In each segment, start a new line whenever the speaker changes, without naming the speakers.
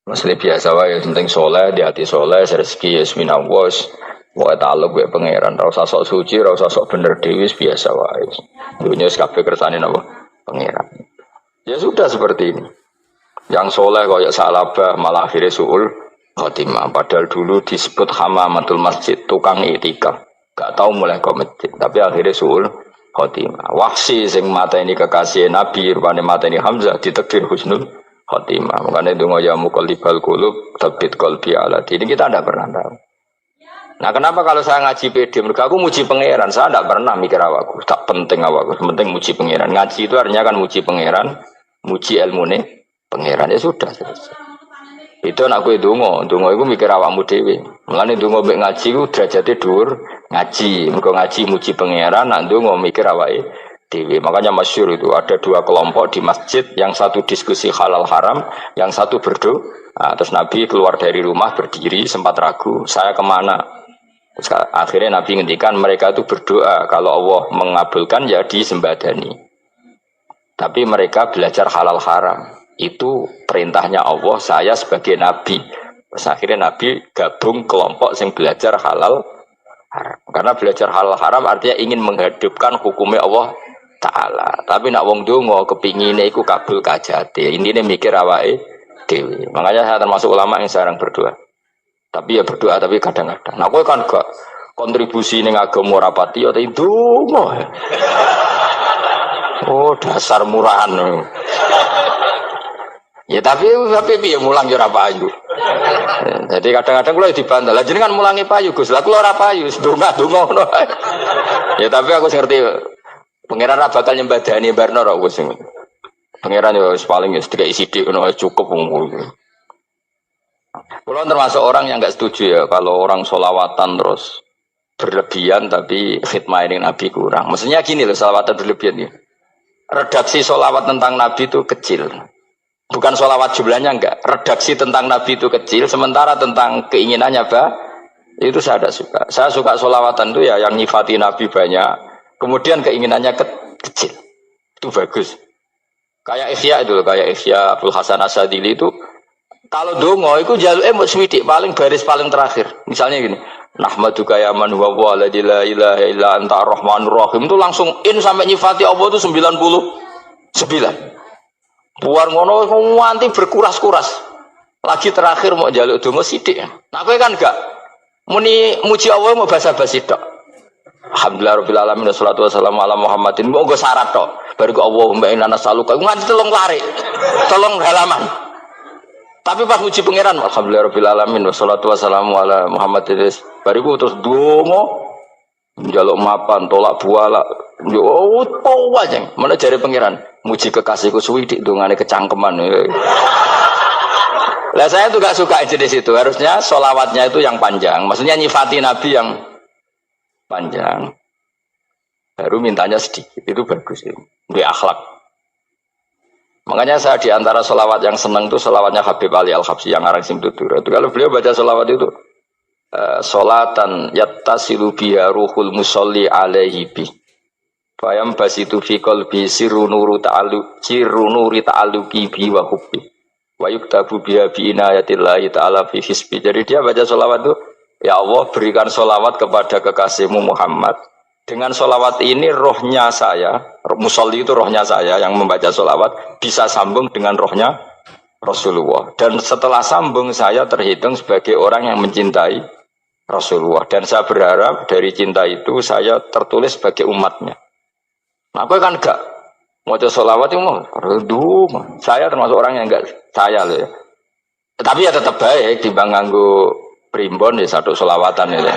Masalah biasa wae, yang penting soleh, di hati soleh, rezeki yasmina was, wae taluk wae pangeran, rasa sok suci, rasa sok bener dewi biasa wae. Dunia kabeh kersane napa pangeran. Ya sudah seperti ini. Yang soleh kaya salabah malah akhirnya suul khotimah. Padahal dulu disebut hamamatul masjid, tukang itikaf. Gak tahu mulai ke masjid, tapi akhirnya suul khotimah. Wahsi sing mata ini kekasih Nabi, rupanya mata ini Hamzah ditakdir husnul khotimah. Makanya itu ya muqallibal qulub tsabbit qalbi ala dini. Kita tidak pernah tahu. Nah, kenapa kalau saya ngaji PD, mereka aku muji pangeran, saya tidak pernah mikir awakku, tak penting awakku, penting muji pangeran. Ngaji itu artinya kan muji pangeran, muji ilmu nih pangeran, ya sudah selesai. Itu anak gue dungo itu mikir awakmu dewi. Mulane dungo mbek ngaji ku derajate dhuwur, ngaji, mergo ngaji muji pangeran, nak dungo mikir awake dewi. Makanya masyhur itu ada dua kelompok di masjid, yang satu diskusi halal haram, yang satu berdoa. Nah, terus Nabi keluar dari rumah berdiri, sempat ragu, saya kemana? Terus akhirnya Nabi ngendikan mereka itu berdoa kalau Allah mengabulkan ya disembadani. Tapi mereka belajar halal haram. Itu perintahnya Allah, saya sebagai Nabi. Terus akhirnya Nabi gabung kelompok yang belajar halal haram. Karena belajar halal haram artinya ingin menghidupkan hukumnya Allah Ta'ala. Tapi nak wong donga kepingine iku kabul kajate. Intine mikir awake dhewe. Makanya saya termasuk ulama yang jarang berdoa. Tapi ya berdoa tapi kadang-kadang. Nah, kowe kan gak kontribusi ning agama rapati ya itu ndonga. Oh, dasar murahan. Ya tapi piye mulang ya ora payu. Jadi kadang-kadang kula dibantah. Lah jenengan mulangi payu Gus. Lah kula ora payu, ndonga-ndonga ngono. Ya tapi aku ngerti pangeran ra bakal nyembadani barno ra Gus. Pangeran ya wis paling ya sedikit sithik ngono cukup ngono. Kalau termasuk orang yang nggak setuju ya kalau orang solawatan terus berlebihan tapi khidmah ini Nabi kurang. Maksudnya gini loh, solawatan berlebihan ya. Redaksi solawat tentang Nabi itu kecil. Bukan solawat jumlahnya enggak. Redaksi tentang Nabi itu kecil. Sementara tentang keinginannya itu saya ada suka. Saya suka solawatan itu ya yang nyifati Nabi banyak. Kemudian keinginannya kecil. Itu bagus. Kayak Ihya itu, kayak Ihya Abdul Hasan Asadili itu. Kalau dongo itu jaluke mbok swidik paling baris paling terakhir. Misalnya gini, nahmaduka ya man huwa la ilaha illa anta arrahmanur rahim itu langsung in sampai nyifati Allah itu 99. Buar ngono nganti berkuras-kuras. Lagi terakhir mau jaluk dongo sithik. Nah kowe kan enggak muni muji Allah mau basa-basi tok. Alhamdulillahirabbil alamin wassalatu wassalamu ala Muhammadin. Mbok nggo syarat tok. Baru Allahumma inna nas'aluka nganti telung lari. Telung halaman. Tapi pas muji pangeran, alhamdulillahirabbil alamin wassalatu wassalamu ala Muhammadin. Bariku terus donga njaluk mapan, tolak buala. Yo opo wae. Mana jare pangeran, muji kekasihku suwidik dongane kecangkeman. Lah saya tuh gak suka jenis itu. Harusnya sholawatnya itu yang panjang. Maksudnya nyifati Nabi yang panjang. Baru mintanya sedikit. Itu bagus itu. Di akhlak. Makanya saya diantara sholawat yang senang itu sholawatnya Habib Ali Al-Habsyi yang ngarang Simtutur. Itu kalau beliau baca sholawat itu sholatan yattasilu biha ruhul musolli alaihi bi fayam basitu fi qalbi sirru nuri ta'alluqi bi wa hubbi wa yuktabu biha bi inayatillahi ta'ala fi hisbi. Jadi dia baca sholawat itu, ya Allah berikan sholawat kepada kekasihmu Muhammad. Dengan sholawat ini rohnya saya, musolli itu rohnya saya yang membaca sholawat bisa sambung dengan rohnya Rasulullah. Dan setelah sambung saya terhitung sebagai orang yang mencintai Rasulullah. Dan saya berharap dari cinta itu saya tertulis sebagai umatnya. Nah, aku kan enggak mau sholawat itu mau, saya termasuk orang yang enggak saya loh ya. Tapi ya tetap baik dibanding nganggo primbon ya satu sholawatan ya.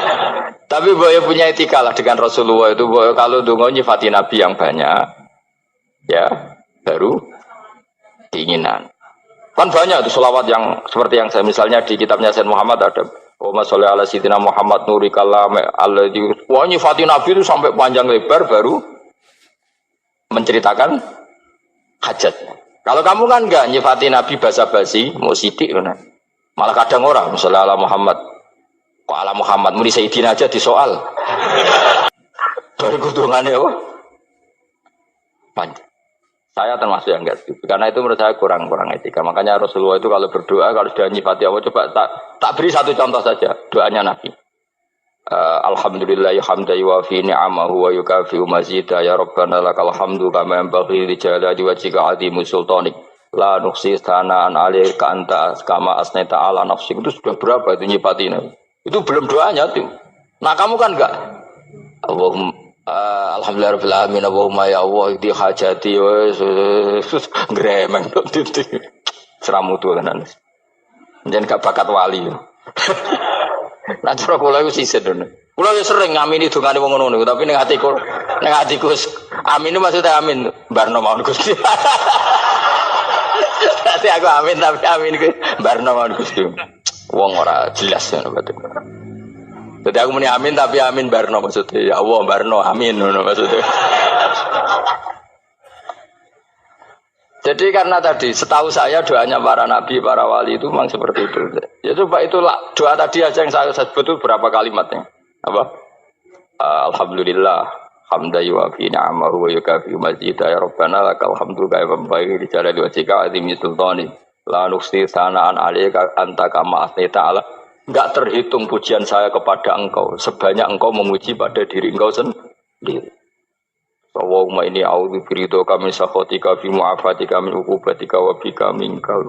Tapi boleh punya etika lah dengan Rasulullah itu. Boleh kalau dongo nyifati Nabi yang banyak, ya baru keinginan. Kan banyak itu sholawat yang seperti yang saya misalnya di kitabnya Sayyid Muhammad ada Allahumma sholli ala sayyidina Muhammad nuri kalam alladzi. Wah nyifati Nabi itu sampai panjang lebar baru menceritakan hajatnya. Kalau kamu kan enggak nyifati Nabi basa-basi, mau sidik kan. Malah kadang orang misalnya ala Muhammad. Kok ala Muhammad muni Sayyidina aja disoal. Baru kudungannya apa? Panjang. Saya termasuk yang enggak setuju. Karena itu menurut saya kurang etika. Makanya Rasulullah itu kalau berdoa, kalau sudah nyifati Allah, coba tak beri satu contoh saja. Doanya Nabi. Alhamdulillah hamdan yuwafi ni'amahu wa yukafi'u mazidah ya Rabbana lakal hamdu kama yanbaghi li jalali wajhika 'azimi sultanik la nuhsi thana'an 'alaika anta kama asnaita 'ala nafsik. Itu sudah berapa itu nyifatinya? Itu belum doanya tuh. Nah, kamu kan enggak Allahumma alhamdulillah rabbil alamin Allahumma ya Allah di hajati wes gremeng itu seramu tuh tenan. Jangan gak bakat wali. Nah, cara kula iku sisen ngono. Kula yo sering ngamini dongane wong ngono, tapi ning atiku amin itu maksudnya amin barno mawon Gusti. Nanti aku amin tapi amin ku barno mawon Gusti. Wong ora jelas ngono betul. Jadi aku muni amin tapi amin barno maksudnya. Ya Allah barno amin ngono maksudnya. Jadi karena tadi setahu saya doanya para nabi, para wali itu memang seperti itu. Ya coba itulah doa tadi aja yang saya sebut itu berapa kalimatnya? Apa? Alhamdulillah hamdan yuwafi ni'amahu wa yukafi mazidah ya Rabbana lakal hamdu kama yanbaghi li jalali wajhika 'azimi sultani la nuhsi thana'an 'alaika anta kama asnaita 'ala. Enggak terhitung pujian saya kepada engkau sebanyak engkau memuji pada diri engkau sendiri. Allahumma inni a'udzu biridhoka min sakhatika fi mu'afatika min uqubatika wa bika minkal.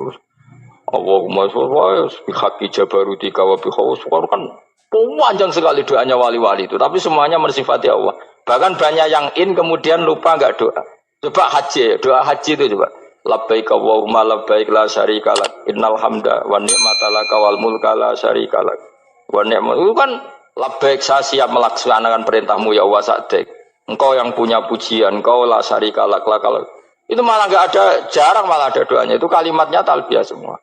Allahumma sholli bi haqqi jabarutika wa bi khawfika kan panjang sekali doanya wali-wali itu, tapi semuanya mensifati Allah. Bahkan banyak yang kemudian lupa enggak doa. Coba haji, doa haji itu coba. Labbaik Allahumma labbaik la syarika lak innal hamda wan ni'mata laka wal mulka la syarika lak. Wa ni'mat itu kan labbaik saya siap melaksanakan perintahmu ya Allah sa'dik. Engkau yang punya pujian, engkau la syarika lak. Itu malah enggak ada, jarang malah ada doanya. Itu kalimatnya talbiyah semua.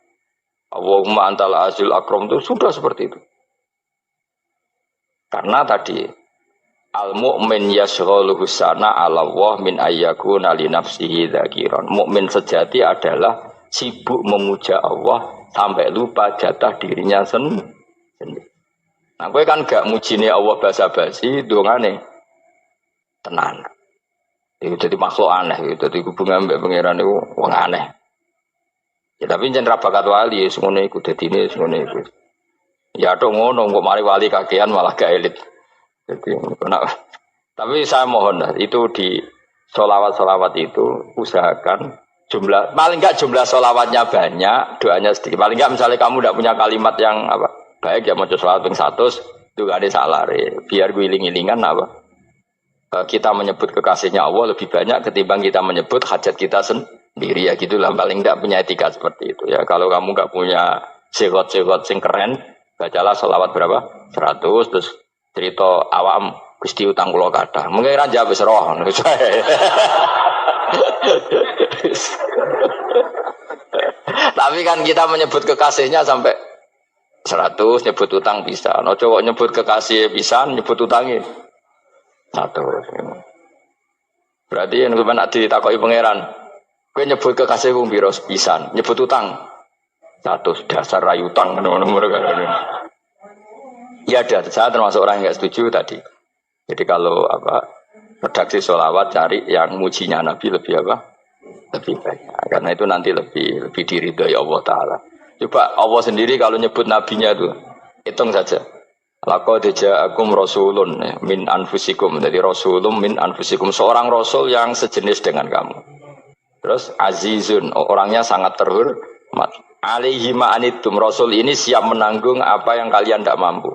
Allahumma antal azil akram itu sudah seperti itu. Karena tadi al-mu'min yashghaluhu sana 'ala Allah min ayyakuna li nafsihi dzakiran. Mukmin sejati adalah sibuk memuja Allah sampai lupa jatah dirinya sendiri. Nah, kowe kan gak mujine Allah basa-basi, dongane tenan. Itu jadi makhluk aneh, itu jadi hubungan mbek pangeran itu wong aneh. Ya tapi jan ra bakat wali ngono iku dadine ngono iku. Ya tok ngono kok mari wali kakean malah gak elit. Jadi tapi saya mohon itu di sholawat itu usahakan jumlah paling enggak jumlah sholawatnya banyak, doanya sedikit. Paling enggak misalnya kamu tidak punya kalimat yang apa baik ya mau sholawat ping 100 itu gak ada salah biar guling-gilingan apa. Kita menyebut kekasihnya Allah lebih banyak ketimbang kita menyebut hajat kita sendiri ya gitulah, paling tidak punya etika seperti itu ya. Kalau kamu nggak punya segot-segot sing keren, bacalah sholawat berapa 100 terus cerita awam Gusti utang kula kathah mungkin ra jawab wis roh. Tapi kan kita menyebut kekasihnya sampai 100, nyebut utang bisa. No cowok nyebut kekasih bisa, nyebut utangnya 100. Berarti yang gue nak ditakoki pangeran, gue nyebut kekasihku biro pisan, nyebut utang 100 dasar rayu utang nomor kan. Ya ada, saya termasuk orang yang nggak setuju tadi. Jadi kalau apa redaksi sholawat cari yang mujinya Nabi lebih apa? Lebih banyak. Karena itu nanti lebih diridhoi Allah Taala. Coba Allah sendiri kalau nyebut nabinya itu hitung saja. Laqad ja'akum rasulun min anfusikum. Jadi rasulun min anfusikum, seorang rasul yang sejenis dengan kamu. Terus azizun, orangnya sangat terhormat. Alaihi ma'anitum, rasul ini siap menanggung apa yang kalian tidak mampu.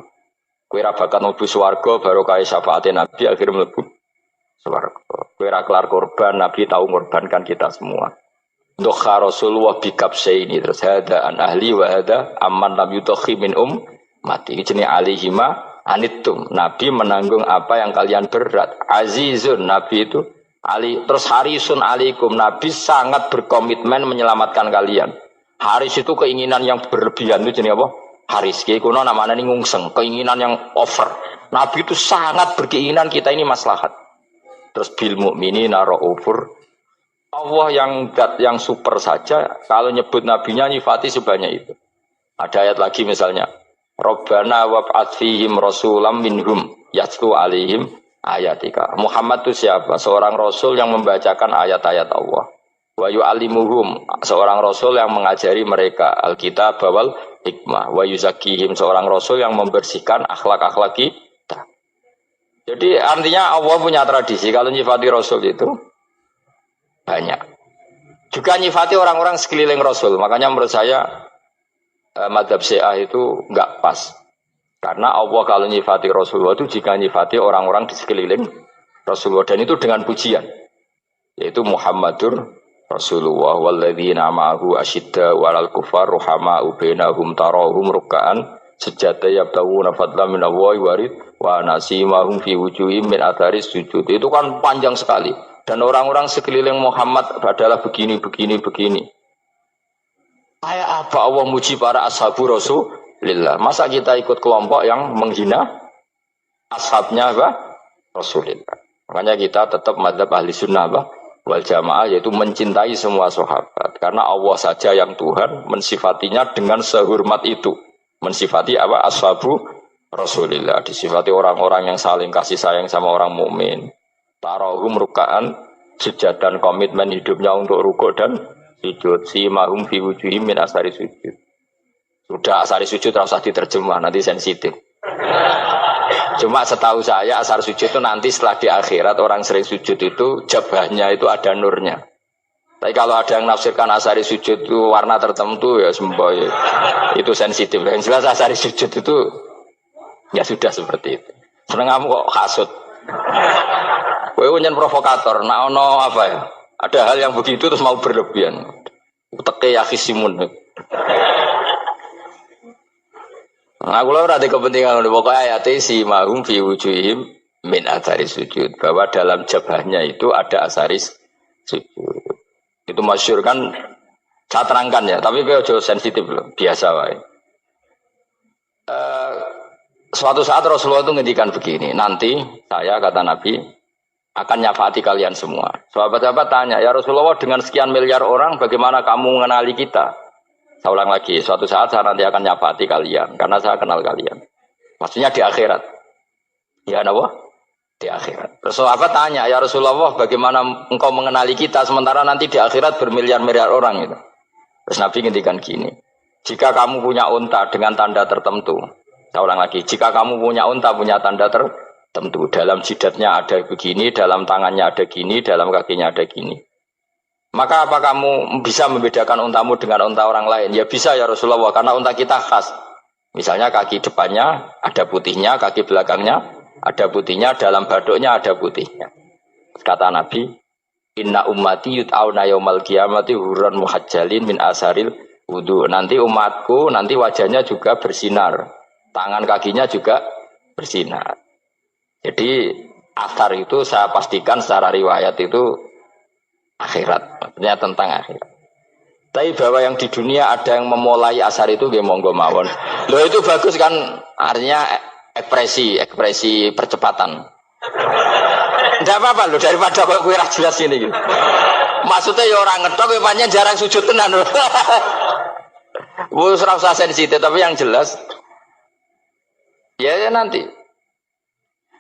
Kowe ra bakat mlebu swarga baru kaya syafaate Nabi akhirnya mlebu swarga. Kowe ra kelar korban, Nabi tahu mengorbankan kita semua. Dokha Rasulullah bikabsaini, terus hada an ahli wa hada amman lam yudakhi min mati. Ini alihima anitum. Nabi menanggung apa yang kalian berat. Azizun, Nabi itu ali, terus harisun alaikum. Nabi sangat berkomitmen menyelamatkan kalian. Haris itu keinginan yang berlebihan itu jenis apa? Haris, kuno namanya ini ngungseng, keinginan yang over. Nabi itu sangat berkeinginan kita ini maslahat. Terus bil mukminina raufur. Allah yang super saja kalau nyebut nabinya nyifati sebanyak itu. Ada ayat lagi misalnya, Rabbana wab'ats fihim rasulam minhum yatlu alaihim ayatika. Muhammad itu siapa? Seorang rasul yang membacakan ayat-ayat Allah. Wa yu'allimuhum, seorang rasul yang mengajari mereka alkitab wal hikmah. Wa yuzakkihim, seorang rasul yang membersihkan akhlak-akhlak kita. Jadi artinya Allah punya tradisi kalau nyifati rasul itu banyak. Juga nyifati orang-orang sekeliling rasul. Makanya menurut saya madhab Syiah itu enggak pas. Karena Allah kalau nyifati Rasulullah itu jika nyifati orang-orang di sekeliling Rasulullah, dan itu dengan pujian, yaitu Muhammadur Rasulullah walladzina ma'ahu asyidda walal kufar ruhama'u bainahum tarahum ruk'an sujada yabtaguna fadlan min Allahi warid wa nasimahum fi wujuhim min atharis sujud. Itu kan panjang sekali, dan orang-orang sekeliling Muhammad adalah begini. Kayak apa Allah muji para ashabu Rasulillah? Masa kita ikut kelompok yang menghina ashabnya Rasulillah? Makanya kita tetap madzhab ahli sunnah wal jamaah, yaitu mencintai semua sahabat. Karena Allah saja yang Tuhan mensifatinya dengan sehormat itu. Mensifati ashabu Rasulillah. Disifati orang-orang yang saling kasih sayang sama orang mukmin. Tarahum ruk'an, sujud dan komitmen hidupnya untuk rukuk dan sujud. Simahum fi wujuhim min asari sujud. Sudah asari sujud harus diterjemah, nanti sensitif. Cuma setahu saya asar sujud itu nanti setelah di akhirat orang sering sujud itu jabahnya itu ada nurnya. Tapi kalau ada yang nafsirkan asari sujud itu warna tertentu ya semboh ya. Itu sensitif. Yang jelas asari sujud itu ya sudah seperti itu. Seneng kamu kok hasut. Kowe nyen provokator, nak ono apa ya? Ada hal yang begitu terus mau berlebihan. Teke ya khisimun. Nah, kalau ada kepentingan pokoknya ayat si mahum fi wujuhim min athari sujud, bahwa dalam jabahnya itu ada asaris sujud. Itu masyhur kan, saya terangkan ya, tapi jauh sensitif loh, biasa wae. Suatu saat Rasulullah itu ngendikan begini, nanti saya kata Nabi akan nyafaati kalian semua. Sahabat-sahabat tanya, ya Rasulullah dengan sekian miliar orang bagaimana kamu mengenali kita? Saya ulang lagi, suatu saat saya nanti akan nyafaati kalian karena saya kenal kalian. Maksudnya di akhirat. Ya Allah, di akhirat. Terus sahabat tanya, ya Rasulullah bagaimana engkau mengenali kita sementara nanti di akhirat bermiliar-miliar orang itu. Terus Nabi ngendikan gini, jika kamu punya unta dengan tanda tertentu, saya ulang lagi, jika kamu punya unta punya tanda tertentu, dalam jidatnya ada begini, dalam tangannya ada gini, dalam kakinya ada gini. Maka apa kamu bisa membedakan untamu dengan unta orang lain? Ya bisa ya Rasulullah, karena unta kita khas. Misalnya kaki depannya ada putihnya, kaki belakangnya ada putihnya, dalam baduknya ada putihnya. Kata Nabi, inna ummati yut'auna yaumal qiyamati hurran muhajjalin min asaril wudu. Nanti umatku, nanti wajahnya juga bersinar. Tangan kakinya juga bersinar. Jadi asar itu saya pastikan secara riwayat itu akhirat, maksudnya tentang akhirat. Tapi bahwa yang di dunia ada yang memulai asar itu nggih monggo mawon. Loh itu bagus kan, artinya ekspresi percepatan. Enggak apa-apa loh, daripada kok kowe ra jelas ini gitu. Maksudnya ya orang ngethok kowe pancen jarang sujud tenan. Wis ora usah sensitif, tapi yang jelas ya nanti.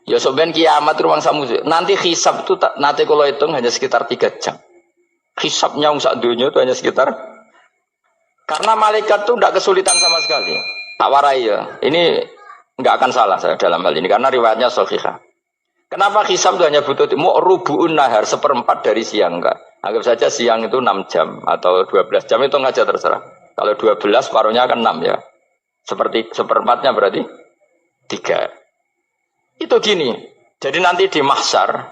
Ya soben kiamat ruang samu. Nanti hisab itu nanti kalau hitung hanya sekitar 3 jam. Hisabnya sak dunia itu hanya sekitar, karena malaikat itu tidak kesulitan sama sekali. Tak warai ya. Ini nggak akan salah saya dalam hal ini karena riwayatnya sahihah. Kenapa hisab itu hanya butuh rubu'un nahar, 1/4 dari siang enggak? Anggap saja siang itu 6 jam atau 12 jam itu aja terserah. Kalau 12 paruhnya akan 6 ya. Seperti 1/4-nya berarti 3. Itu gini. Jadi nanti di mahsyar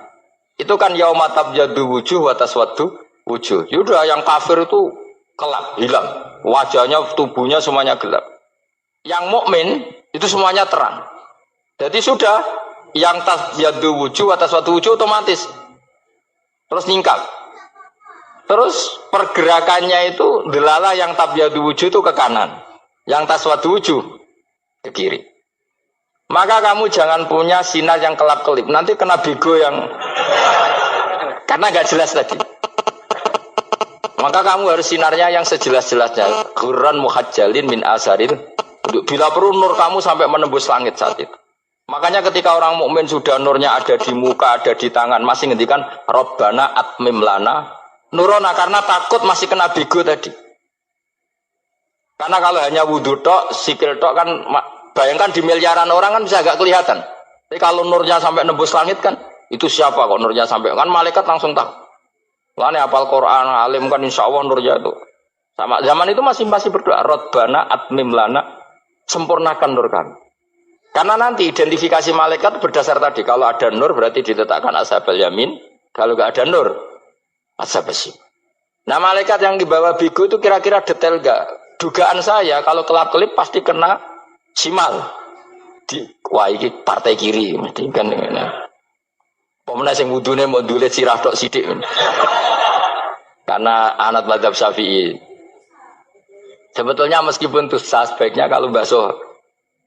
itu kan yauma tabyaddu wujuh wa taswaddu wujuh. Yaudah yang kafir itu kelap, hilang. Wajahnya, tubuhnya semuanya gelap. Yang mukmin itu semuanya terang. Jadi sudah yang tabyaddu wujuh wa taswaddu wujuh otomatis terus nyingkap. Terus pergerakannya itu delala yang tabyaddu wujuh itu ke kanan, yang taswaddu wujuh ke kiri. Maka kamu jangan punya sinar yang kelap-kelip. Nanti kena bego yang karena nggak jelas tadi. Maka kamu harus sinarnya yang sejelas-jelasnya. Hurran muhajjalin min asaril. Bila perlu nur kamu sampai menembus langit saat itu. Makanya ketika orang mukmin sudah nurnya ada di muka, ada di tangan, masih ngendikan Rabbana atmim lana Nurona karena takut masih kena bigo tadi. Karena kalau hanya wudhu tok, sikil tok kan, bayangkan di miliaran orang kan bisa agak kelihatan. Tapi kalau nurnya sampai nembus langit kan, itu siapa kok nurnya sampai, kan malaikat langsung tahu. Wah ini hafal Quran, alim kan insya Allah nurnya itu. Sama zaman itu masih berdoa, Rabbana atmim lana, sempurnakan nur kami. Karena nanti identifikasi malaikat berdasar tadi, kalau ada nur berarti diletakkan ashabal yamin, kalau nggak ada nur, ashabal shimal. Nah malaikat yang dibawa bigo itu kira-kira detail gak? Dugaan saya kalau kelap-kelip pasti kena simal. Wah ini partai kiri mesti kan. Pemenang yang wudune mau dulet sirah tok sidik. Karena anak mazhab Syafi'i. Sebetulnya meskipun itu sebaiknya kalau basuh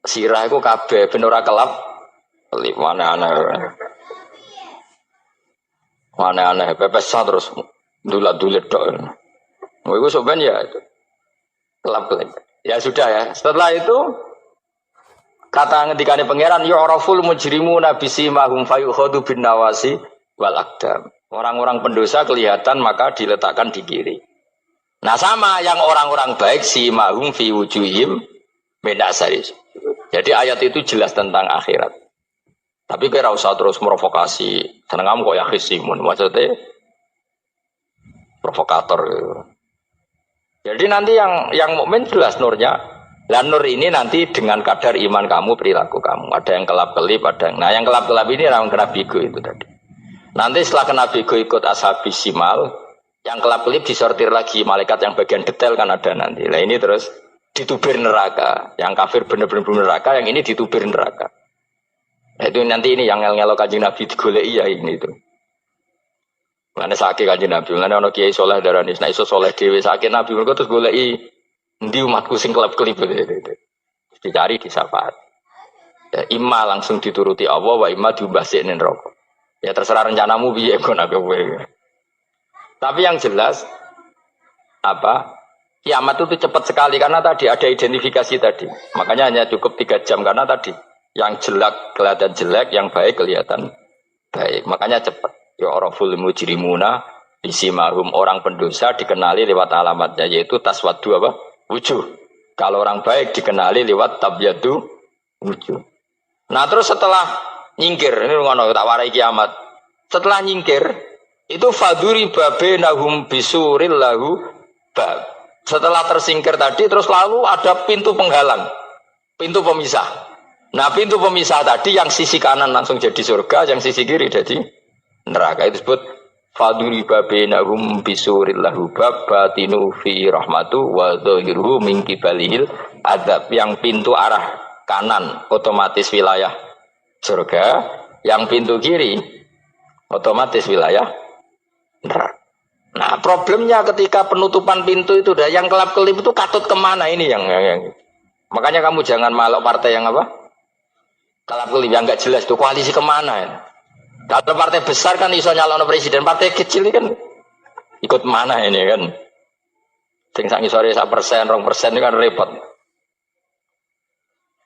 sirah itu kabeh ben ora kelap. Mana aneh pepesan terus dulat-dulet tok. Mau iku sebenarnya ya itu. Kelap-kelip. Ya sudah ya. Setelah itu kata ngendikane pangeran yu'raful mujrimuna bisimahum fayukhadu bin nawasi wal aqdam. Orang-orang pendosa kelihatan maka diletakkan di kiri. Nah sama yang orang-orang baik simahum fi wujuhim min asari. Jadi ayat itu jelas tentang akhirat. Tapi kira usah terus merovokasi. Seneng kamu kok ya khisimun. Maksudnya provokator gitu. Jadi nanti yang mukmin jelas nurnya. Dan nur ini nanti dengan kadar iman kamu, perilaku kamu. Ada yang kelap-kelip, ada yang... Nah yang kelap-kelip ini yang kena bigo itu tadi. Nanti setelah kena bigo ikut ashabis simal, yang kelap-kelip disortir lagi. Malaikat yang bagian detail kan ada nanti. Nah ini terus ditubir neraka. Yang kafir benar-benar neraka, yang ini ditubir neraka. Nah, itu nanti ini yang ngel-ngelok Kanjeng Nabi digoleki ya ini itu. Mana sakit Kanjeng Nabi, mana ono kiai soleh darani, nah iso soleh dewi sakit Nabi, mereka terus goleki ndi umatku sing kelip-kelip itu. Dicari di syafaat. Ya, imma langsung dituruti Allah, wa imma diumbasik ning neraka. Ya terserah rencanamu piye kon aku kowe. Tapi yang jelas apa? Kiamat itu cepat sekali karena tadi ada identifikasi tadi. Makanya hanya cukup 3 jam karena tadi yang jelek kelihatan jelek, yang baik kelihatan baik. Makanya cepat. Ya oraful mujrimuna bisimahum, orang pendosa dikenali lewat alamatnya yaitu taswadu apa? Wujuh. Kalau orang baik dikenali lewat tabyadu wujuh. Nah terus setelah nyingkir, ini ngono tak warai kiamat. Setelah nyingkir itu faduri babenahum bisuril lahu bab. Setelah tersingkir tadi terus lalu ada pintu penghalang, pintu pemisah. Nah pintu pemisah tadi yang sisi kanan langsung jadi surga, yang sisi kiri jadi neraka. Itu disebut faduri babenahum bisuril lahu bab batinu fi rahmatu wa dhahiruhu min qibalihil adzab. Yang pintu arah kanan otomatis wilayah surga, yang pintu kiri otomatis wilayah neraka. Nah problemnya ketika penutupan pintu itu dah yang kelap-kelip itu katut kemana ini yang makanya kamu jangan malok partai yang apa kelap-kelip yang nggak jelas itu koalisi kemana ya. Kalau partai besar kan iso nyalon presiden, partai kecil ini kan ikut mana ini kan sing sak ngisore 1%, 2% ini kan repot.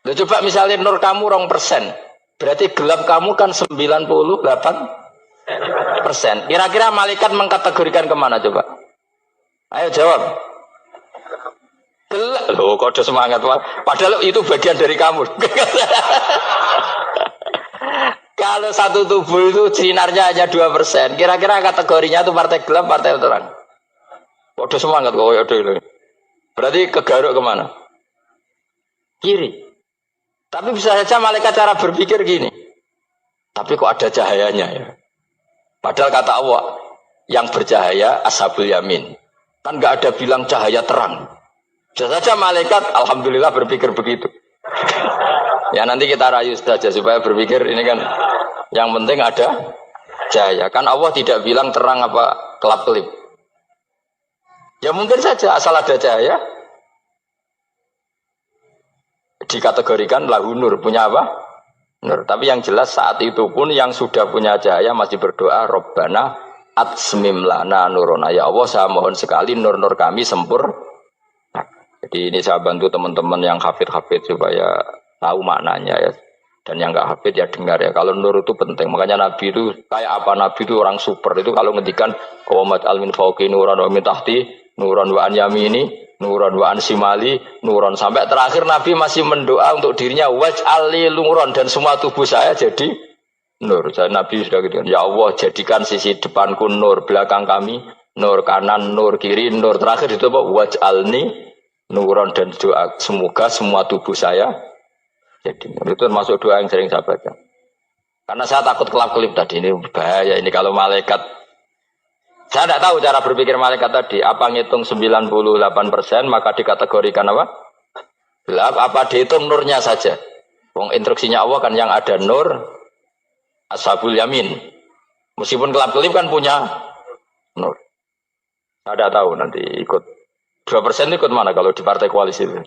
Loh, coba misalnya nur kamu 2%, berarti gelap kamu kan 98%. Kira-kira malaikat mengkategorikan kemana coba? Ayo jawab. Gelap. Loh, kode semangat. Padahal itu bagian dari kamu. Kalau satu tubuh itu sinarnya hanya 2%. Kira-kira kategorinya itu partai gelap, partai terang. Kode semangat kok ya dulu. Berarti kegaruk kemana? Kiri. Tapi bisa saja malaikat cara berpikir gini. Tapi kok ada cahayanya ya? Padahal kata Allah, yang bercahaya ashabul yamin. Kan nggak ada bilang cahaya terang. Bisa saja malaikat, alhamdulillah berpikir begitu. Ya nanti kita rayu saja supaya berpikir ini kan yang penting ada cahaya. Kan Allah tidak bilang terang apa kelap-kelip. Ya mungkin saja asal ada cahaya dikategorikan lahu nur, punya apa? Nur. Tapi yang jelas saat itu pun yang sudah punya cahaya masih berdoa Rabbana atsmim lana nurona, ya Allah saya mohon sekali nur-nur kami sempurna. Jadi ini saya bantu teman-teman yang hafid-hafid supaya tahu maknanya ya. Dan yang nggak hafid ya dengar ya. Kalau nur itu penting. Makanya Nabi itu kayak apa? Nabi itu orang super. Itu kalau ngendikan qawamat al-min fauqi nuran wa min tahti nuran wa an yamini nuran wa an simali nuran, sampai terakhir Nabi masih mendoa untuk dirinya waj'al li nuran, dan semua tubuh saya jadi nur. Jadi Nabi sudah gitu. Ya Allah, jadikan sisi depanku nur, belakang kami nur, kanan nur, kiri nur. Terakhir itu apa? Waj'alni nuran, dan doa semoga semua tubuh saya jadi nur. Itu termasuk doa yang sering saya baca. Karena saya takut kelap-kelip tadi, ini bahaya ini kalau malaikat. Saya tidak tahu cara berpikir malaikat tadi. Apa ngitung 98% maka dikategorikan apa? Gelap. Apa dihitung nurnya saja? Wong instruksinya Allah kan yang ada nur ashabul yamin. Meskipun kelap-kelip kan punya nur. Saya tidak tahu nanti ikut 2% ikut mana kalau di partai koalisi itu.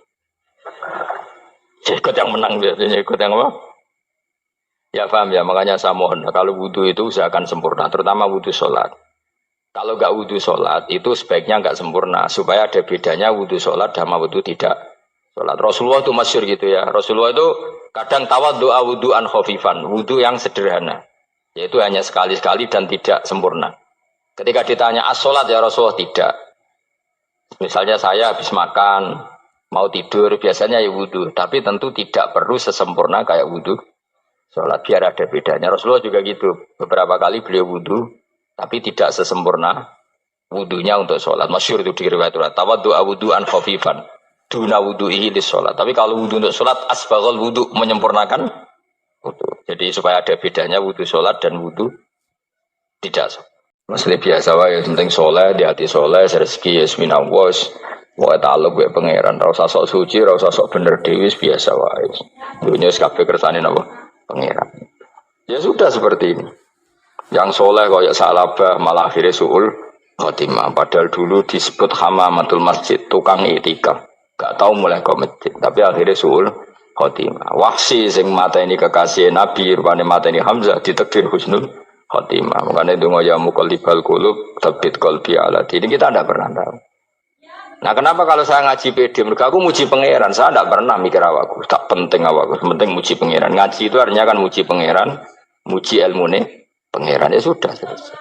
Ikut yang menang biasanya, ikut yang apa? Ya paham ya, makanya saya mohon. Kalau wudhu itu usahakan sempurna, terutama wudhu sholat. Kalau nggak wudhu sholat itu sebaiknya nggak sempurna, supaya ada bedanya wudhu sholat sama wudhu tidak sholat. Rasulullah itu masyhur gitu ya. Rasulullah itu kadang tawaddu'a wudhu'an khafifan, wudhu yang sederhana, yaitu hanya sekali-sekali dan tidak sempurna. Ketika ditanya as-sholat ya Rasulullah, tidak. Misalnya saya habis makan, mau tidur, biasanya ya wudhu, tapi tentu tidak perlu sesempurna kayak wudhu sholat, biar ada bedanya. Rasulullah juga gitu, beberapa kali beliau wudhu tapi tidak sesempurna wudunya untuk sholat. Masyhur itu di riwayat tawaddu'a wudhu'an khafifan duna wudhu'ihi lis sholat. Tapi kalau wudhu untuk sholat asbaghal wudhu, menyempurnakan wudhu. Jadi supaya ada bedanya wudhu sholat dan wudhu tidak sholat. Masalah biasa wae, penting soleh, di hati soleh, rezeki yasmina was. Wae ta'alluq gue pangeran, ora usah sok suci, ora usah sok bener dhewe, biasa wae. Dunya wis kabeh kersane napa? Pangeran. Ya sudah seperti ini. Yang soleh kayak salabah malah akhirnya suul khotimah. Padahal dulu disebut hamamatul masjid, tukang itikaf. Gak tahu mulai ke masjid, tapi akhirnya suul khotimah. Wahsi sing mata ini kekasih Nabi, rupanya mata ini Hamzah ditakdir husnul khotimah. Makanya itu ya muqallibal qulub tsabbit qalbi ala dini. Kita tidak pernah tahu. Nah kenapa kalau saya ngaji PD, mereka aku muji pangeran, saya tidak pernah mikir awakku, tak penting awakku, penting muji pangeran. Ngaji itu artinya kan muji pangeran, muji ilmu nih pangeran, ya sudah selesai.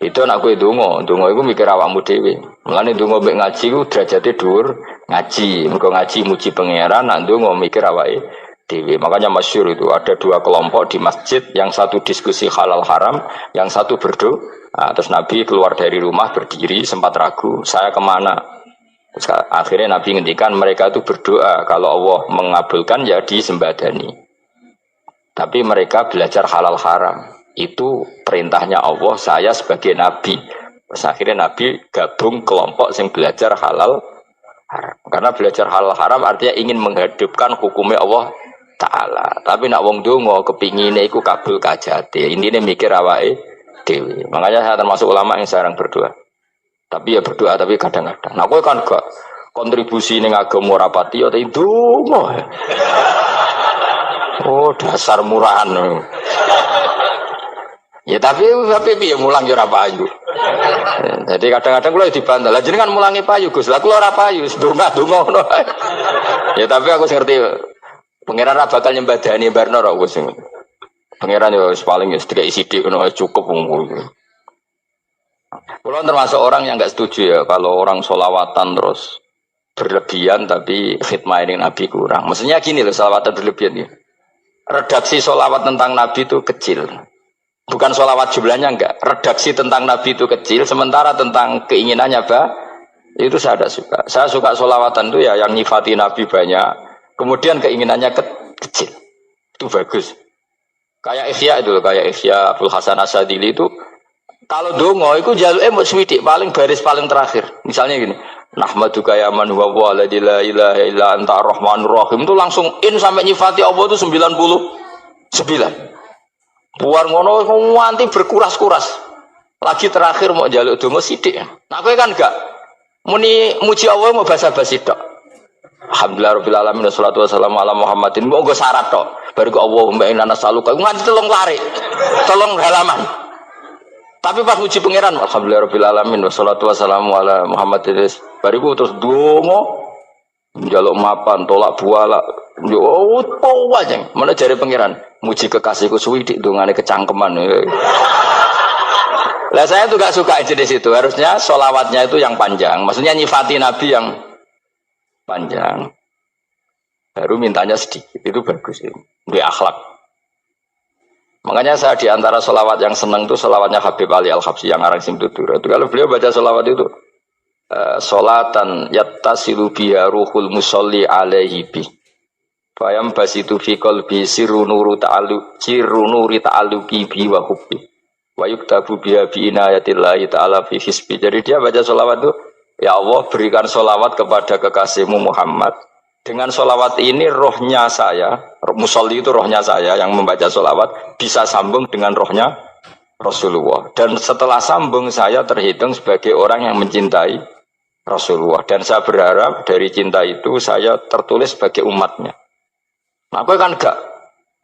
Itu anak gue dongo itu mikir awakmu dewi. Mulane dongo mbek ngaji ku derajate dhuwur ngaji, mergo ngaji muji pangeran, nak dongo mikir awake dewi. Makanya masyhur itu ada dua kelompok di masjid, yang satu diskusi halal haram, yang satu berdoa. Nah, terus Nabi keluar dari rumah berdiri, sempat ragu, saya kemana? Terus, akhirnya Nabi ngendikan mereka itu berdoa, kalau Allah mengabulkan ya disembadani. Tapi mereka belajar halal haram. Itu perintahnya Allah, saya sebagai Nabi. Terus akhirnya Nabi gabung kelompok yang belajar halal haram. Karena belajar halal haram artinya ingin menghidupkan hukumnya Allah Ta'ala. Tapi nak wong dongo kepinginnya iku kabul kajate. Intinya mikir awake dewi. Makanya saya termasuk ulama yang jarang berdoa. Tapi ya berdoa, tapi kadang-kadang. Nah, kowe kan gak kontribusi ning agama rapati ya itu. Oh, dasar murahan. Ya tapi piye mulang yo ora payu. Jadi kadang-kadang kula dibantah. Lah jenengan mulangi payu, Gus. Lah kula ora payu, donga-donga ngono. Ya tapi aku ngerti pangeran ra bakal nyembadani barno ora Gus. Pangeran yo paling wis dikai sithik ngono cukup ngono. Kula termasuk orang yang enggak setuju ya kalau orang sholawatan terus berlebihan tapi khidmah ini Nabi kurang. Maksudnya gini loh, sholawatan berlebihan ya. Redaksi sholawat tentang Nabi itu kecil. Bukan sholawat jumlahnya enggak. Redaksi tentang Nabi itu kecil, sementara tentang keinginannya itu saya tidak suka. Saya suka sholawatan itu ya yang nyifati Nabi banyak, kemudian keinginannya kecil. Itu bagus. Kayak Ihya itu, kayak Ihya Abdul Hasan Asadili itu, kalau dongo itu jaluknya mau swidik paling baris paling terakhir. Misalnya gini, nahmaduka ya man huwa la ilaha illa anta arrahmanur rahim, itu langsung in sampai nyifati Allah itu 99. Buar ngono nganti berkuras-kuras. Lagi terakhir mau jaluk dongo sithik. Nah kowe kan enggak muni muji Allah mau basa-basi tok. Alhamdulillah rabbil alamin wassalatu wassalamu ala Muhammadin. Mau nggo syarat tok. Baru ke Allahumma inna nas'aluka nganti telung lari. Telung halaman. Tapi pas muji pangeran alhamdulillah rabbil alamin wassalatu wassalamu ala Muhammadin. Bariku terus dongo Jaluk mapan, tolak buala. Yo aja. Mana jare pangeran? Muji kekasihku suwi dik dongane kecangkeman. Lah saya tuh gak suka jenis itu. Harusnya solawatnya itu yang panjang. Maksudnya nyifati Nabi yang panjang. Baru mintanya sedikit. Itu bagus itu. Dia akhlak. Makanya saya diantara solawat yang senang itu solawatnya Habib Ali Al-Habsyi yang arang sim tutur. Itu kalau beliau baca solawat itu solatan yattasilu biha ruhul musolli alaihi bi. Fayam basitu fi qalbi sirru nuri ta'alluqi bi wa hubbi. Wa yuktabu biha bi inayatillahi ta'ala fi hisbi. Jadi dia baca solawat itu, ya Allah berikan solawat kepada kekasihmu Muhammad. Dengan solawat ini rohnya saya, musolli itu rohnya saya yang membaca solawat, bisa sambung dengan rohnya Rasulullah. Dan setelah sambung saya terhitung sebagai orang yang mencintai Rasulullah. Dan saya berharap dari cinta itu saya tertulis sebagai umatnya. Nah, aku kan enggak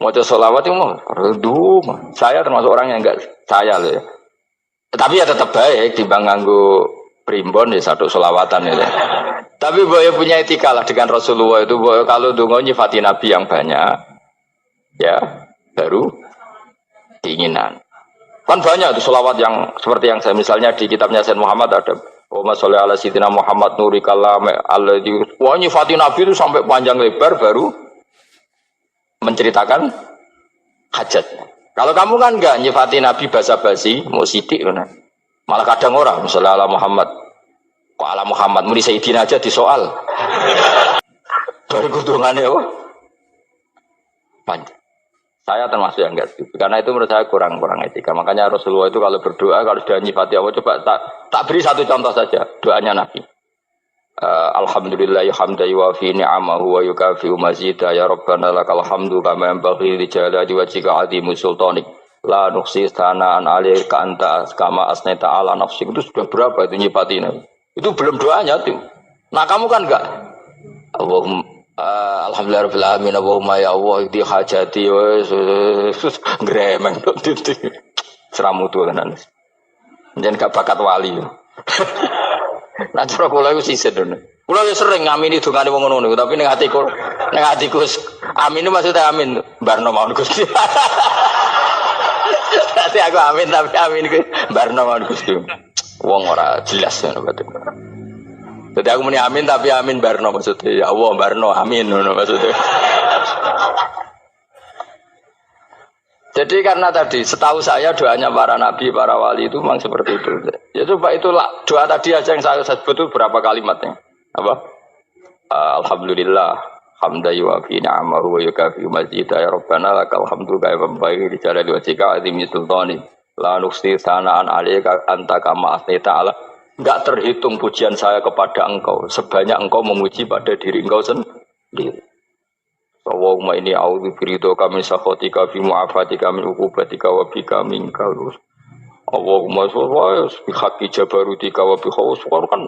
mau solawat itu mau, saya termasuk orang yang enggak saya loh ya. Tapi ya tetap baik dibanding nganggo primbon ya satu solawatan ya. Tapi boleh punya etika lah dengan Rasulullah itu. Boleh kalau dongo nyifati Nabi yang banyak, ya baru keinginan. Kan banyak itu solawat yang seperti yang saya misalnya di kitabnya Sayyid Muhammad ada. Allahumma sholli ala sayyidina Muhammad nuri kalam alladzi. Wah nyifati Nabi itu sampai panjang lebar baru menceritakan hajatnya. Kalau kamu kan enggak nyifati Nabi basa-basi, mau sidik kan. Malah kadang orang misalnya ala Muhammad. Kok ala Muhammad muni Sayyidina aja disoal. Baru kutungannya apa? Panjang. Saya termasuk yang enggak setuju. Karena itu menurut saya kurang etika. Makanya Rasulullah itu kalau berdoa, kalau sudah nyifati Allah, coba tak beri satu contoh saja. Doanya Nabi. Alhamdulillah hamdan yuwafi ni'amahu wa yukafi'u mazida ya Rabbana lakal hamdu kama yanbaghi li jalali wajhika 'azimu sultanik. La nuqsi sana'an 'alaika anta kama asnaita 'ala nafsik. Itu sudah berapa itu nyifati Nabi? Itu belum doanya tuh. Nah kamu kan enggak. Allahumma alhamdulillah rabbil alamin Allahumma ya Allah di hajati wes gremeng titik. Seramu tuh kan. Jangan gak bakat wali. Nah cara kula iku sisih dene. Kula wis sering ngamini dongane wong ngono niku, tapi ning atiku amin itu maksudnya amin barno mawon Gusti. Dadi aku amin tapi amin ku barno mawon Gusti. Wong ora jelas ngono berarti. Dadi aku muni amin tapi amin barno maksudnya ya Allah barno amin ngono maksudnya. Jadi karena tadi setahu saya doanya para nabi, para wali itu memang seperti itu. Ya coba itulah doa tadi aja yang saya sebut itu berapa kalimatnya? Apa? Alhamdulillah hamdan yuwafi ni'amahu wa yukafi mazida ya Rabbana lakal hamdu kama yanbaghi li jalali wajhika 'azimi sultani la nuqsi sana'an 'alaika anta kama asnaita 'ala. Enggak terhitung pujian saya kepada engkau sebanyak engkau memuji pada diri engkau sendiri. Allahumma inni a'udzu biridhoka min sakhatika fi mu'afatika min uqubatika wa bika minka. Allahumma sholli bi haqqi jabarutika wa bi khawsika kan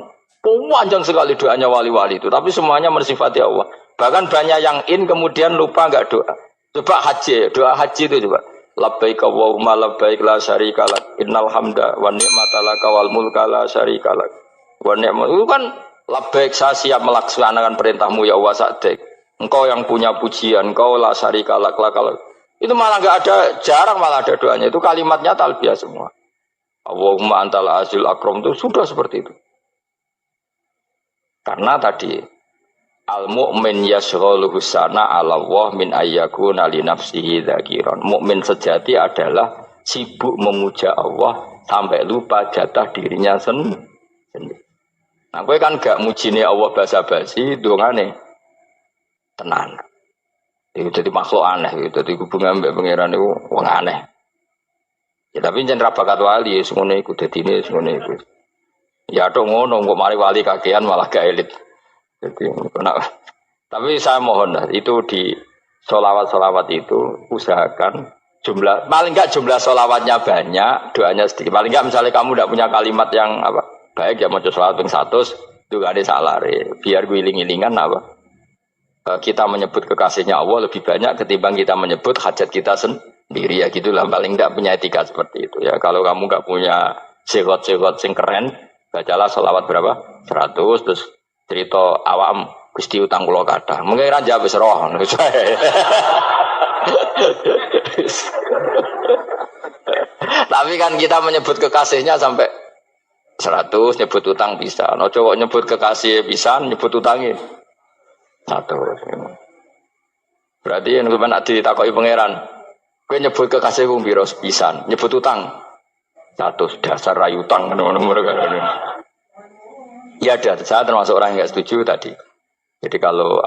panjang sekali doanya wali-wali itu, tapi semuanya mensifati Allah. Bahkan banyak yang kemudian lupa enggak doa. Coba haji, doa haji itu coba. Labbaik Allahumma labbaik la syarika lak innal hamda wan ni'mata laka wal mulka la syarika lak. Wa ni'mat itu kan labbaik saya siap melaksanakan perintahmu ya Allah sa'dik. Engkau yang punya pujian, engkau la syarika lak. Itu malah enggak ada, jarang malah ada doanya. Itu kalimatnya talbiyah semua. Allahumma antal azil akram itu sudah seperti itu. Karena tadi al-mu'min yashghaluhu sana 'ala Allah min ayyakuna li nafsihi dzakiran. Mukmin sejati adalah sibuk memuja Allah sampai lupa jatah dirinya sendiri. Nah, kowe kan gak mujine Allah basa-basi, dongane tenan. Itu jadi makhluk aneh, itu jadi hubungan mbek pangeran itu wong aneh. Ya tapi jen ra bakat wali ngono iku dadine ngono iku. Ya tok ngono kok mari wali kakean malah gak elit. Jadi tapi saya mohon itu di solawat itu usahakan jumlah paling enggak jumlah solawatnya banyak, doanya sedikit. Paling enggak misalnya kamu tidak punya kalimat yang apa baik ya mau solawat ping 100 itu gak ada salah biar gue iling-ilingan apa. Kita menyebut kekasihnya Allah lebih banyak ketimbang kita menyebut hajat kita sendiri ya gitulah paling enggak punya etika seperti itu ya. Kalau kamu enggak punya sigot sing keren bacalah selawat berapa 100 terus cerita awam Gusti utang kula kathah. Mungkin ra jawab wis roh. Tapi kan kita menyebut kekasihnya sampai 100, nyebut utang bisa. No cowok nyebut kekasih bisa, nyebut utangnya 100. Berarti yang nak ditakoki pangeran, kowe nyebut kekasih wong piro pisan, nyebut utang 100, dasar rayu utang ngono-ngono kan. Ya ada, saya termasuk orang yang enggak setuju tadi. Jadi kalau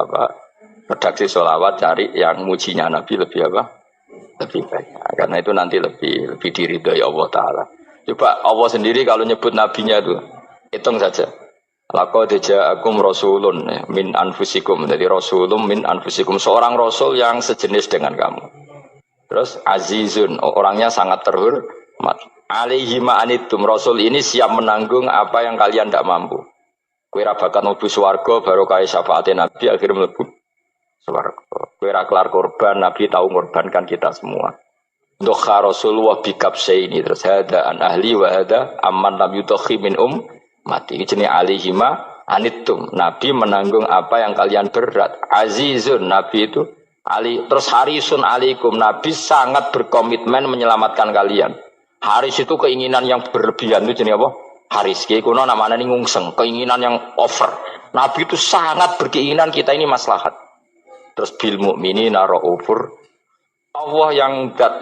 redaksi sholawat cari yang mujinya Nabi lebih lebih banyak. Karena itu nanti lebih diridhoi Allah Taala. Coba Allah sendiri kalau nyebut nabinya itu hitung saja. Laqad ja'akum rasulun min anfusikum. Jadi rasulun min anfusikum, seorang rasul yang sejenis dengan kamu. Terus azizun, orangnya sangat terhormat. Alaihi ma'anitum, rasul ini siap menanggung apa yang kalian tidak mampu. Kowe ra bakat mlebu swarga baru kaya syafaate Nabi akhirnya mlebu swarga. Kowe ra kelar korban, Nabi tahu mengorbankan kita semua. Dokha Rasulullah bikabsaini, terus hada an ahli wa hada amman lam yudakhi min mati. Ini jenis alihima anitum. Nabi menanggung apa yang kalian berat. Azizun, Nabi itu ali. Terus harisun alikum, Nabi sangat berkomitmen menyelamatkan kalian. Haris itu keinginan yang berlebihan, itu jenis apa? Haris, kuno namanya ini ngungseng, keinginan yang over. Nabi itu sangat berkeinginan kita ini maslahat. Terus bil mukminina raufur. Allah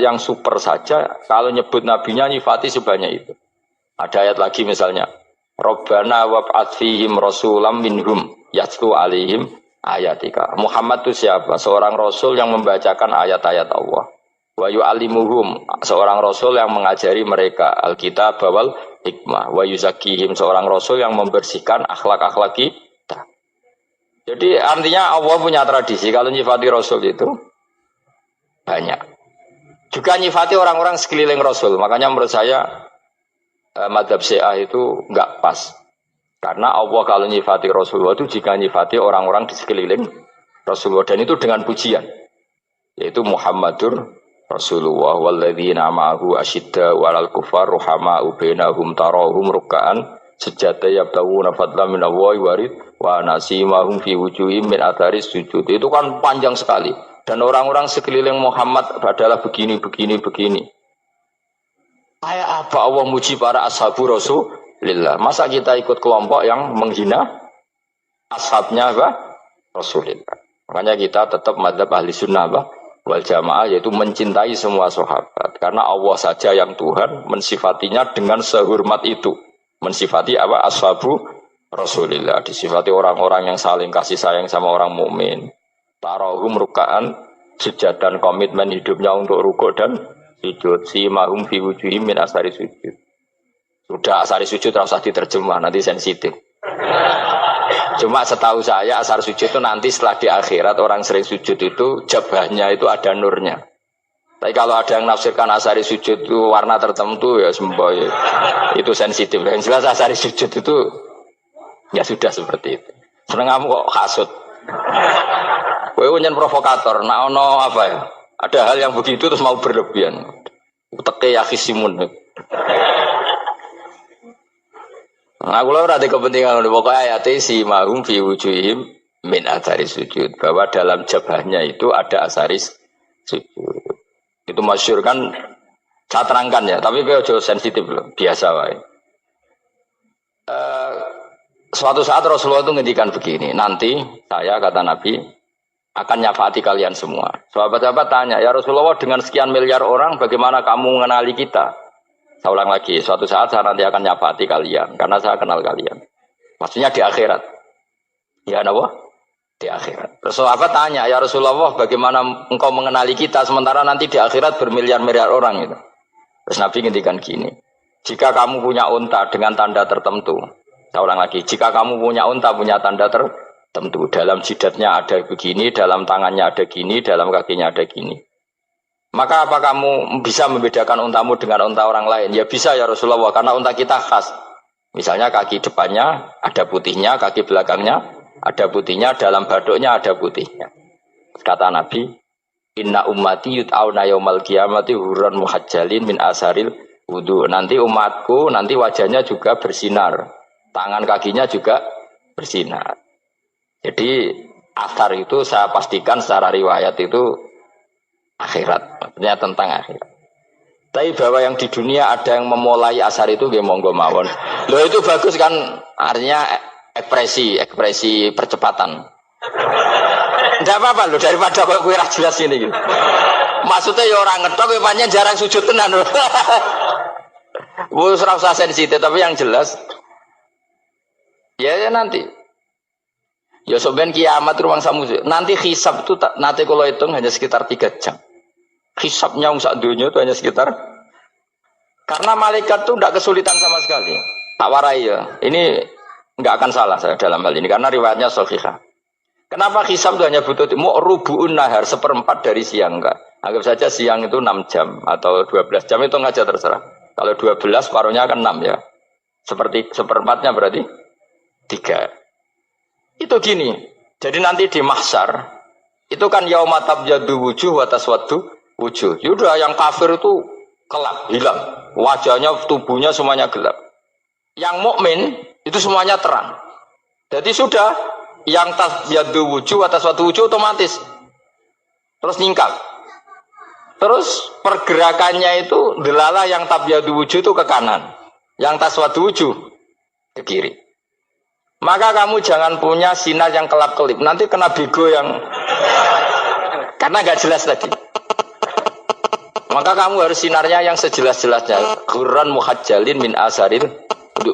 yang super saja, kalau nyebut nabinya nyifati sebanyak itu. Ada ayat lagi misalnya, Rabbana wab'ats fihim rasulam minhum yatlu alaihim ayatika. Muhammad itu siapa? Seorang rasul yang membacakan ayat-ayat Allah. Wa yu'allimuhum, seorang rasul yang mengajari mereka Alkitab wal hikmah. Wa yuzakkihim, seorang rasul yang membersihkan akhlak-akhlak kita. Jadi artinya Allah punya tradisi kalau nyifati rasul itu banyak. Juga nyifati orang-orang sekeliling rasul. Makanya menurut saya madzhab Syiah itu enggak pas. Karena Allah kalau nyifati Rasulullah itu jika nyifati orang-orang di sekeliling Rasulullah, dan itu dengan pujian. Yaitu Muhammadur Rasulullah walladzina ma'ahu asyidda walal kufar ruhama'u bainahum tarahum ruk'an sujada yabtaguna fadlan minallahi warid wa nasimahum fi wujuhim min atharis sujud. Itu kan panjang sekali. Dan orang-orang sekeliling Muhammad adalah begini. Kayak apa Allah muji para ashabu Rasulillah? Masa kita ikut kelompok yang menghina ashabnya Rasulillah? Makanya kita tetap madzhab ahli sunnah wal jamaah, yaitu mencintai semua sahabat. Karena Allah saja yang Tuhan mensifatinya dengan sehormat itu. Mensifati ashabu Rasulillah. Disifati orang-orang yang saling kasih sayang sama orang mukmin. Tarahum rukaan, sujud dan komitmen hidupnya untuk rukuk dan sujud. Si mahum fi wujuhim min asari sujud. Sudah asari sujud terus diterjemah, nanti sensitif. Cuma setahu saya asar sujud itu nanti setelah di akhirat orang sering sujud itu jabahnya itu ada nurnya. Tapi kalau ada yang nafsirkan asari sujud itu warna tertentu ya semboy. Itu sensitif. Yang jelas asari sujud itu ya sudah seperti itu. Seneng kamu kok hasut. Kowe nyen provokator, nak ono apa ya? Ada hal yang begitu terus mau berlebihan. Uteke ya khisimun. Nah, kula ora ada kepentingan pokoknya ayat si mahum fi wujuhim min athari sujud, bahwa dalam jabahnya itu ada asaris sujud. Itu masyhur kan, saya terangkan ya, tapi kowe aja sensitif loh, biasa wae. Suatu saat Rasulullah itu ngendikan begini, nanti saya kata Nabi akan nyafaati kalian semua. Sahabat-sahabat tanya, ya Rasulullah dengan sekian miliar orang bagaimana kamu mengenali kita? Saya ulang lagi, suatu saat saya nanti akan nyafaati kalian karena saya kenal kalian. Maksudnya di akhirat. Ya Nabi, di akhirat. Terus sahabat tanya, ya Rasulullah bagaimana engkau mengenali kita sementara nanti di akhirat bermiliar-miliar orang itu. Terus Nabi ngendikan gini, jika kamu punya unta dengan tanda tertentu, saya ulang lagi, jika kamu punya unta punya tanda tertentu, dalam jidatnya ada begini, dalam tangannya ada gini, dalam kakinya ada gini. Maka apa kamu bisa membedakan untamu dengan unta orang lain? Ya bisa ya Rasulullah, karena unta kita khas. Misalnya kaki depannya ada putihnya, kaki belakangnya ada putihnya, dalam baduknya ada putihnya. Kata Nabi, inna ummati yut'auna yaumal qiyamati hurran muhajjalin min asaril wudu. Nanti umatku, nanti wajahnya juga bersinar. Tangan kakinya juga bersinar. Jadi asar itu saya pastikan secara riwayat itu akhirat, maksudnya tentang akhirat. Tapi bahwa yang di dunia ada yang memulai asar itu nggih monggo mawon. Loh itu bagus kan, artinya ekspresi percepatan. Tidak apa-apa loh, daripada kok kowe ra jelas ini gitu. Maksudnya ya orang ngetok kowe pancen jarang sujud tenan. Wis ora usah sensitif, tapi yang jelas ya nanti. Ya soben kiamat ruang samu. Nanti hisab itu nanti kalau hitung hanya sekitar 3 jam. Hisabnya sak dunia itu hanya sekitar, karena malaikat itu tidak kesulitan sama sekali. Tak warai ya. Ini nggak akan salah saya dalam hal ini karena riwayatnya sahihah. Kenapa hisab itu hanya butuh mau rubu'un nahar, 1/4 dari siang enggak? Anggap saja siang itu 6 jam atau 12 jam itu aja terserah. Kalau 12 paruhnya akan 6 ya. Seperti 1/4-nya berarti 3. Itu gini. Jadi nanti di mahsyar itu kan yauma tabyaddu wujuh wa taswaddu wujuh. Yaudah yang kafir itu gelap, hilang. Wajahnya, tubuhnya semuanya gelap. Yang mukmin itu semuanya terang. Jadi sudah yang tabyaddu wujuh atas suatu wujuh otomatis terus nyingkap. Terus pergerakannya itu delala yang tabyaddu wujuh itu ke kanan, yang taswaddu wujuh ke kiri. Maka kamu jangan punya sinar yang kelap-kelip. Nanti kena bego yang karena nggak jelas tadi. Maka kamu harus sinarnya yang sejelas-jelasnya. Ghurran muhajjalin min asarin.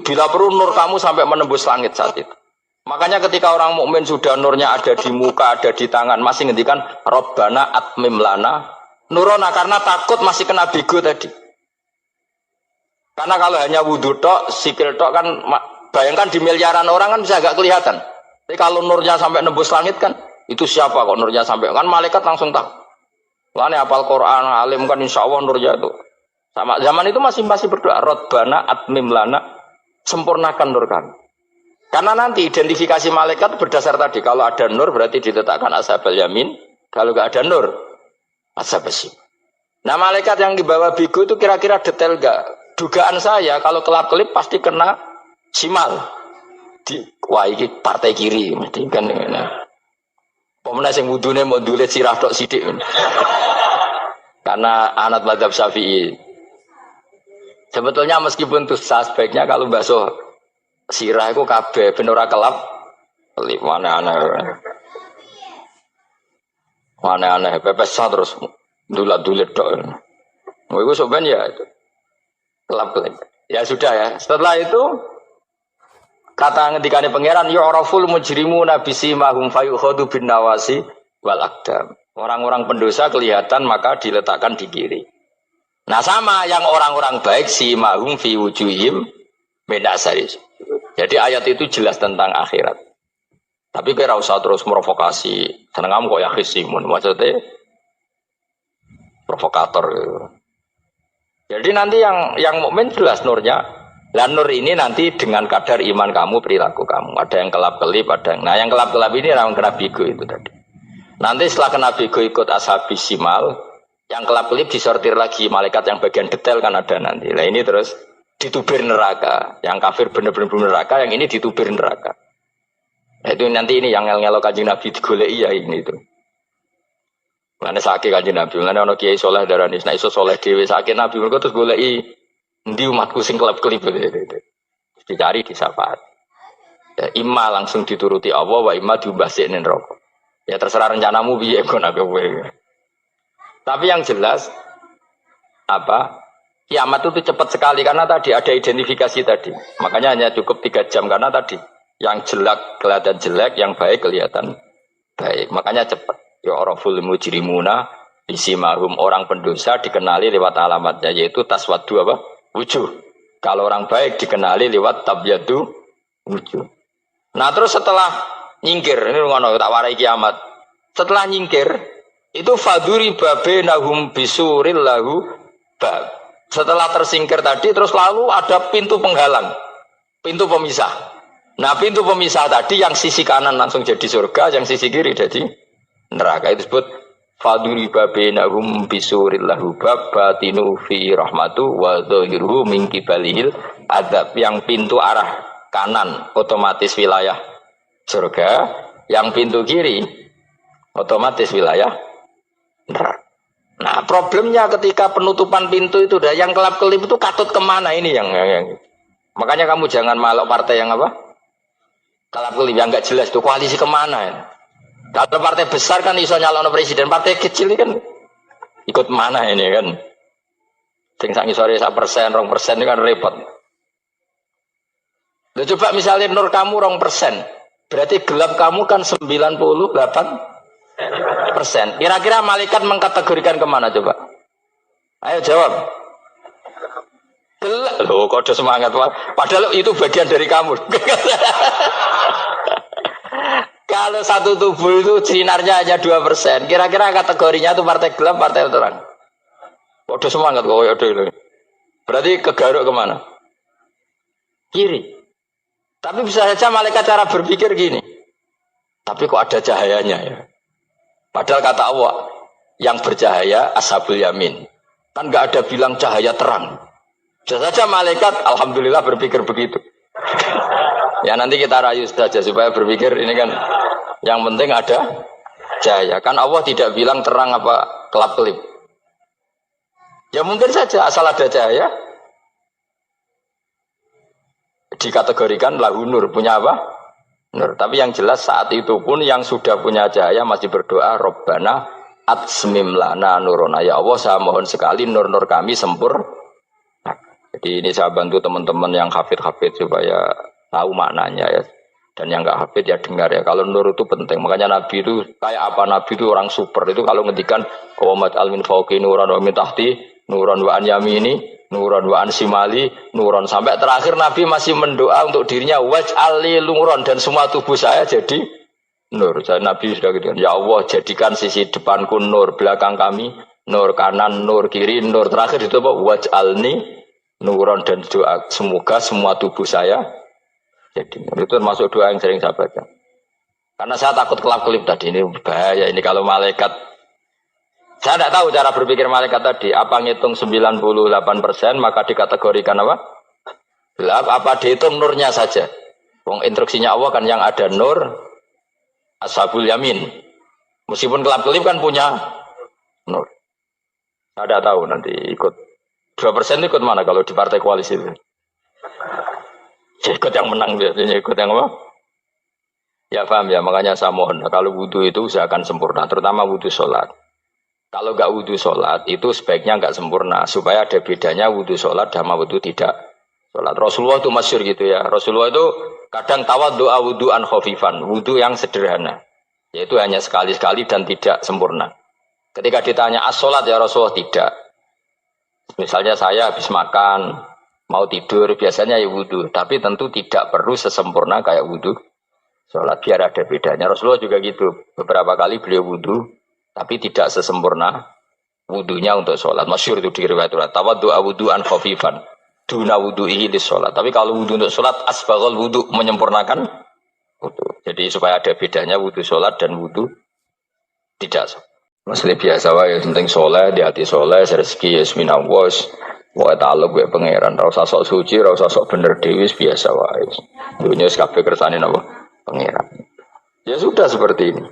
Bila perlu nur kamu sampai menembus langit saat itu. Makanya ketika orang mukmin sudah nurnya ada di muka, ada di tangan, masih ngendikan Rabbana atmim lana nurona, karena takut masih kena bigo tadi. Karena kalau hanya wudhu tok, sikil tok kan, bayangkan di miliaran orang kan bisa agak kelihatan. Tapi kalau nurnya sampai nembus langit kan, itu siapa kok nurnya sampai, kan malaikat langsung tahu. Lani hafal Quran, alim kan insya Allah nurnya itu. Sama zaman itu masih berdoa, Rabbana atmim lana, sempurnakan nur kami. Karena nanti identifikasi malaikat berdasar tadi, kalau ada nur berarti diletakkan ashabul yamin, kalau nggak ada nur, ashabul shimal. Nah malaikat yang dibawa bigo itu kira-kira detail nggak? Dugaan saya kalau kelap-kelip pasti kena simal. Wah ini partai kiri, mesti kan. Pemenang yang wudhunya mau dulet sirah tok sidik. Karena anak mazhab Syafi'i. Sebetulnya meskipun itu sebaiknya kalau basuh sirah itu kabeh ben ora kelap. Mana aneh pepesah terus dulat-dulet tok. Mau iku sebenarnya ya itu. Kelap-kelip. Ya sudah ya. Setelah itu kata ngendikane pangeran yu'raful mujrimuna bisimahum fayukhadu bin nawasi wal aqdam. Orang-orang pendosa kelihatan maka diletakkan di kiri. Nah sama yang orang-orang baik simahum fi wujuhim min asari. Jadi ayat itu jelas tentang akhirat. Tapi kira usah terus provokasi. Seneng kamu kok ya khisimun, maksudnya provokator gitu. Jadi nanti yang mukmin jelas nurnya. Dan nur ini nanti dengan kadar iman kamu, perilaku kamu. Ada yang kelap-kelip, ada yang... Nah yang kelap-kelip ini orang kena bigo itu tadi. Nanti setelah kena bigo ikut ashabis simal, yang kelap-kelip disortir lagi, malaikat yang bagian detail kan ada nanti. Nah ini terus ditubir neraka. Yang kafir benar-benar neraka, yang ini ditubir neraka. Nah, itu nanti ini yang ngel-ngelo kanjeng Nabi digoleki ya ini itu. Mana sakit kanjeng Nabi, mana ono kiai soleh darani, nah iso soleh dewe sakit Nabi, mereka terus goleki. Ndi umatku sing kelap-kelip dicari di syafaat. Ya, imma langsung dituruti Allah, wa imma diubasikne neraka. Ya terserah rencanamu piye kon aku kowe. Tapi yang jelas apa? Kiamat itu cepat sekali karena tadi ada identifikasi tadi. Makanya hanya cukup 3 jam karena tadi yang jelek kelihatan jelek, yang baik kelihatan baik. Makanya cepat. Ya araful mujrimuna bisimahum, orang pendosa dikenali lewat alamatnya yaitu taswaddu apa? Wujuh. Kalau orang baik dikenali lewat tabyadu wujuh. Nah terus setelah nyingkir, ini ngono tak warai kiamat. Setelah nyingkir, itu faduri babe nahum bisuril lahu bab. Setelah tersingkir tadi, terus lalu ada pintu penghalang, pintu pemisah. Nah pintu pemisah tadi yang sisi kanan langsung jadi surga, yang sisi kiri jadi neraka. Itu disebut faduri babenahum bisuril lahu bab batinu fi rahmatu wa dhahiruhu min kibalihil adab. Yang pintu arah kanan otomatis wilayah surga, Yang pintu kiri otomatis wilayah neraka. Nah, problemnya ketika penutupan pintu itu dah yang kelap-kelip itu katut kemana ini yang makanya kamu jangan malok partai yang apa? Kelap-kelip yang enggak jelas itu koalisi kemana ya? Kalau partai besar kan iso nyalon presiden, partai kecil ini kan ikut mana ini kan? Sing sak ngisore 1%, 2% ini kan repot. Nah, coba misalnya nur kamu 2%, berarti gelap kamu kan 98%. Kira-kira malaikat mengkategorikan kemana coba? Ayo jawab. Gelap. Loh, kok ada semangat. Padahal itu bagian dari kamu. Kalau satu tubuh itu sinarnya hanya 2%. Kira-kira kategorinya itu partai gelap, partai terang. Kok ada semangat kok ada ini. Berarti kegaruk kemana? Kiri. Tapi bisa saja malaikat cara berpikir gini. Tapi kok ada cahayanya ya? Padahal kata Allah, yang bercahaya ashabul yamin. Kan nggak ada bilang cahaya terang. Bisa saja malaikat, alhamdulillah berpikir begitu. Ya nanti kita rayu saja supaya berpikir ini kan yang penting ada cahaya. Kan Allah tidak bilang terang apa kelap-kelip. Ya mungkin saja asal ada cahaya dikategorikan lahu nur, punya apa? Nur. Tapi yang jelas saat itu pun yang sudah punya cahaya masih berdoa Rabbana atsmim lana nurona. Ya Allah, saya mohon sekali nur-nur kami sempurna. Jadi ini saya bantu teman-teman yang hafid-hafid supaya tahu maknanya ya. Dan yang enggak hafid ya dengar ya. Kalau nur itu penting. Makanya Nabi itu kayak apa? Nabi itu orang super. Itu kalau ngendikan qawamat al-min fauqi nuran wa min tahti nuran wa an yamini nuron wa ansimali nuron sampai terakhir Nabi masih mendoa untuk dirinya waj'alli nuron dan semua tubuh saya jadi nur. Saya Nabi sudah gitu. Ya Allah jadikan sisi depanku nur, belakang kami nur, kanan nur, kiri nur. Terakhir itu apa? Waj'alni nuron dan doa semoga semua tubuh saya jadi nur. Itu termasuk doa yang sering saya baca. Karena saya takut kelap-kelip tadi ini bahaya ini kalau malaikat. Saya tidak tahu cara berpikir malaikat tadi. Apa ngitung 98% maka dikategorikan apa? Gelap. Apa dihitung nurnya saja? Wong instruksinya Allah kan yang ada nur ashabul yamin. Meskipun kelap-kelip kan punya nur. Saya tidak tahu nanti ikut 2% ikut mana kalau di partai koalisi itu? Ya, ikut yang menang biasanya ikut yang apa? Ya paham ya. Makanya saya mohon kalau wudhu itu usahakan sempurna. Terutama wudhu sholat. Kalau nggak wudhu sholat itu sebaiknya nggak sempurna supaya ada bedanya wudhu sholat sama wudhu tidak sholat. Rasulullah itu masyhur gitu ya. Rasulullah itu kadang tawaddu'a wudhu'an khafifan, wudhu yang sederhana, yaitu hanya sekali-sekali dan tidak sempurna. Ketika ditanya as-sholat ya Rasulullah tidak. Misalnya saya habis makan mau tidur biasanya ya wudhu, tapi tentu tidak perlu sesempurna kayak wudhu sholat biar ada bedanya. Rasulullah juga gitu. Beberapa kali beliau wudhu tapi tidak sesempurna wudunya untuk sholat. Masyhur itu di riwayat tawaddu'a wudhu'an khafifan duna wudhu'ihi lis sholat. Tapi kalau wudhu untuk sholat asbaghal wudhu, menyempurnakan wudhu. Jadi supaya ada bedanya wudhu sholat dan wudhu tidak. Masalah biasa wae penting soleh di hati soleh rezeki yasmina was wae ta'alluq wae pangeran. Ora usah sok suci, ora usah sok bener dhewe biasa wae. Dunya wis kabeh kersane napa pangeran. Ya sudah seperti ini.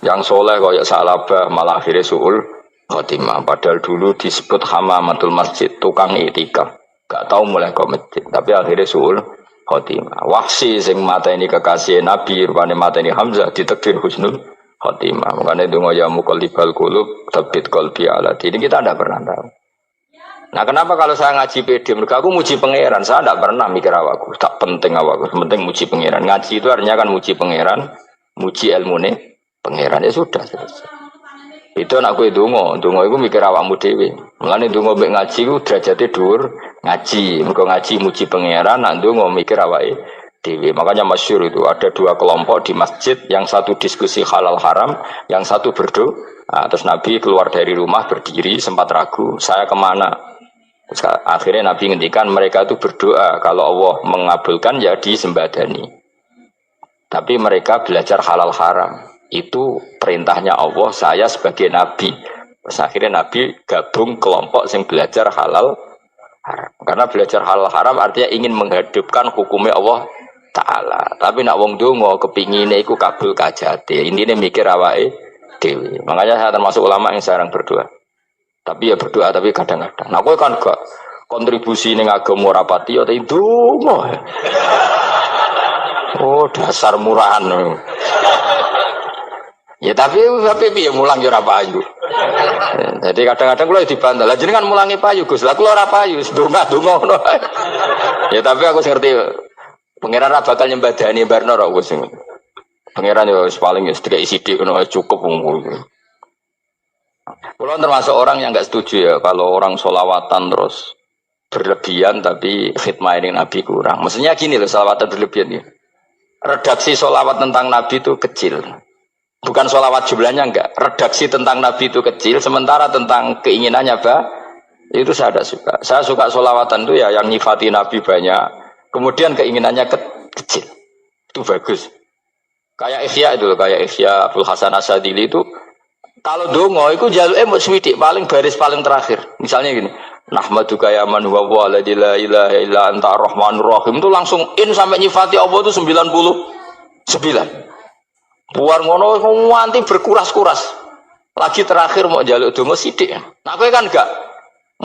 Yang soleh kayak salabah malah akhirnya su'ul khotimah. Padahal dulu disebut hamamatul masjid, tukang itikaf. Gak tahu mulai ke masjid, tapi akhirnya su'ul khotimah. Wahsi sing mata ini kekasih Nabi, rupanya mata ini Hamzah ditakdir husnul khotimah. Makanya itu ya muqallibal qulub tsabbit qalbi ala dini. Kita tidak pernah tahu. Nah kenapa kalau saya ngaji PD, mereka aku muji pangeran, saya tidak pernah mikir awakku, tak penting awakku, penting muji pangeran. Ngaji itu artinya kan muji pangeran, muji ilmu nih. Pangeran ya sudah selesai. Itu anakku itu itu mikir awakmu dhewe. Mulane ndonga mbek ngaji ku derajate dhuwur ngaji. Mergo ngaji muji pangeran, nak ndonga mikir awake dhewe. Makanya masyhur itu ada dua kelompok di masjid, yang satu diskusi halal haram, yang satu berdoa. Nah, terus Nabi keluar dari rumah berdiri sempat ragu, saya kemana? Terus, akhirnya Nabi ngendikan mereka itu berdoa kalau Allah mengabulkan ya disembadani. Tapi mereka belajar halal haram. Itu perintahnya Allah, saya sebagai Nabi. Terus akhirnya Nabi gabung kelompok yang belajar halal haram. Karena belajar halal haram artinya ingin menghidupkan hukumnya Allah Ta'ala. Tapi nak wong donga kepingine iku kabul kajate. Intine mikir awake dhewe. Makanya saya termasuk ulama yang jarang berdoa. Tapi ya berdoa tapi kadang-kadang. Nah kowe kan gak kontribusi ning agama ora pati ya ndonga. Oh, dasar murahan. Ya tapi piye mulang ya ora payu. Jadi kadang-kadang kula dibantah. Lah jenengan mulangi payu Gus. Lah kula ora payu, ndonga-ndonga ngono. Ya tapi aku ngerti Pangeran ra bakal nyembadani barno ra wis. Pangeran yo paling wis dikai sithik ngono cukup wong. Kulo termasuk orang yang enggak setuju ya kalau orang sholawatan terus berlebihan tapi khidmah ini Nabi kurang. Maksudnya gini loh sholawatan berlebihan ya. Redaksi sholawat tentang Nabi itu kecil. Bukan sholawat jumlahnya enggak. Redaksi tentang Nabi itu kecil. Sementara tentang keinginannya itu saya tidak suka. Saya suka sholawatan itu ya yang nyifati Nabi banyak. Kemudian keinginannya kecil, itu bagus. Kayak Ihya itu, kayak Ihya Abdul Hasan Asadili itu, kalau dongo itu jaluk swidik paling baris paling terakhir. Misalnya gini, Nahmaduka ya man huwa la ilaha illa anta ar-rahmanur rahim itu langsung in sampai nyifati Allah itu 99. Buar ngono nganti berkuras-kuras. Lagi terakhir mau jaluk dongo sidik. Nah kowe kan enggak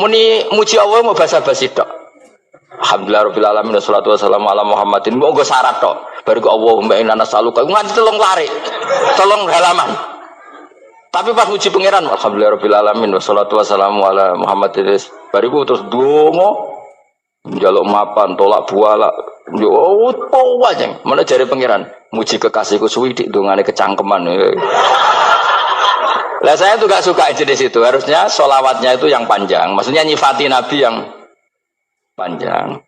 muni muji Allah mau basa-basi tok. Alhamdulillah rabbil alamin wassalatu wassalamu ala Muhammadin. Monggo syarat tok. Baru ke Allahumma inna nas'aluka nganti telung lari. Telung halaman. Tapi pas muji pangeran alhamdulillah rabbil alamin wassalatu wassalamu ala Muhammadin. Bariku terus donga njaluk mapan tolak buala. Yo opo wae. Mana jare pangeran muji kekasihku suwi dik dongane kecangkeman. Lah saya tuh gak suka jenis itu. Harusnya sholawatnya itu yang panjang. Maksudnya nyifati Nabi yang panjang,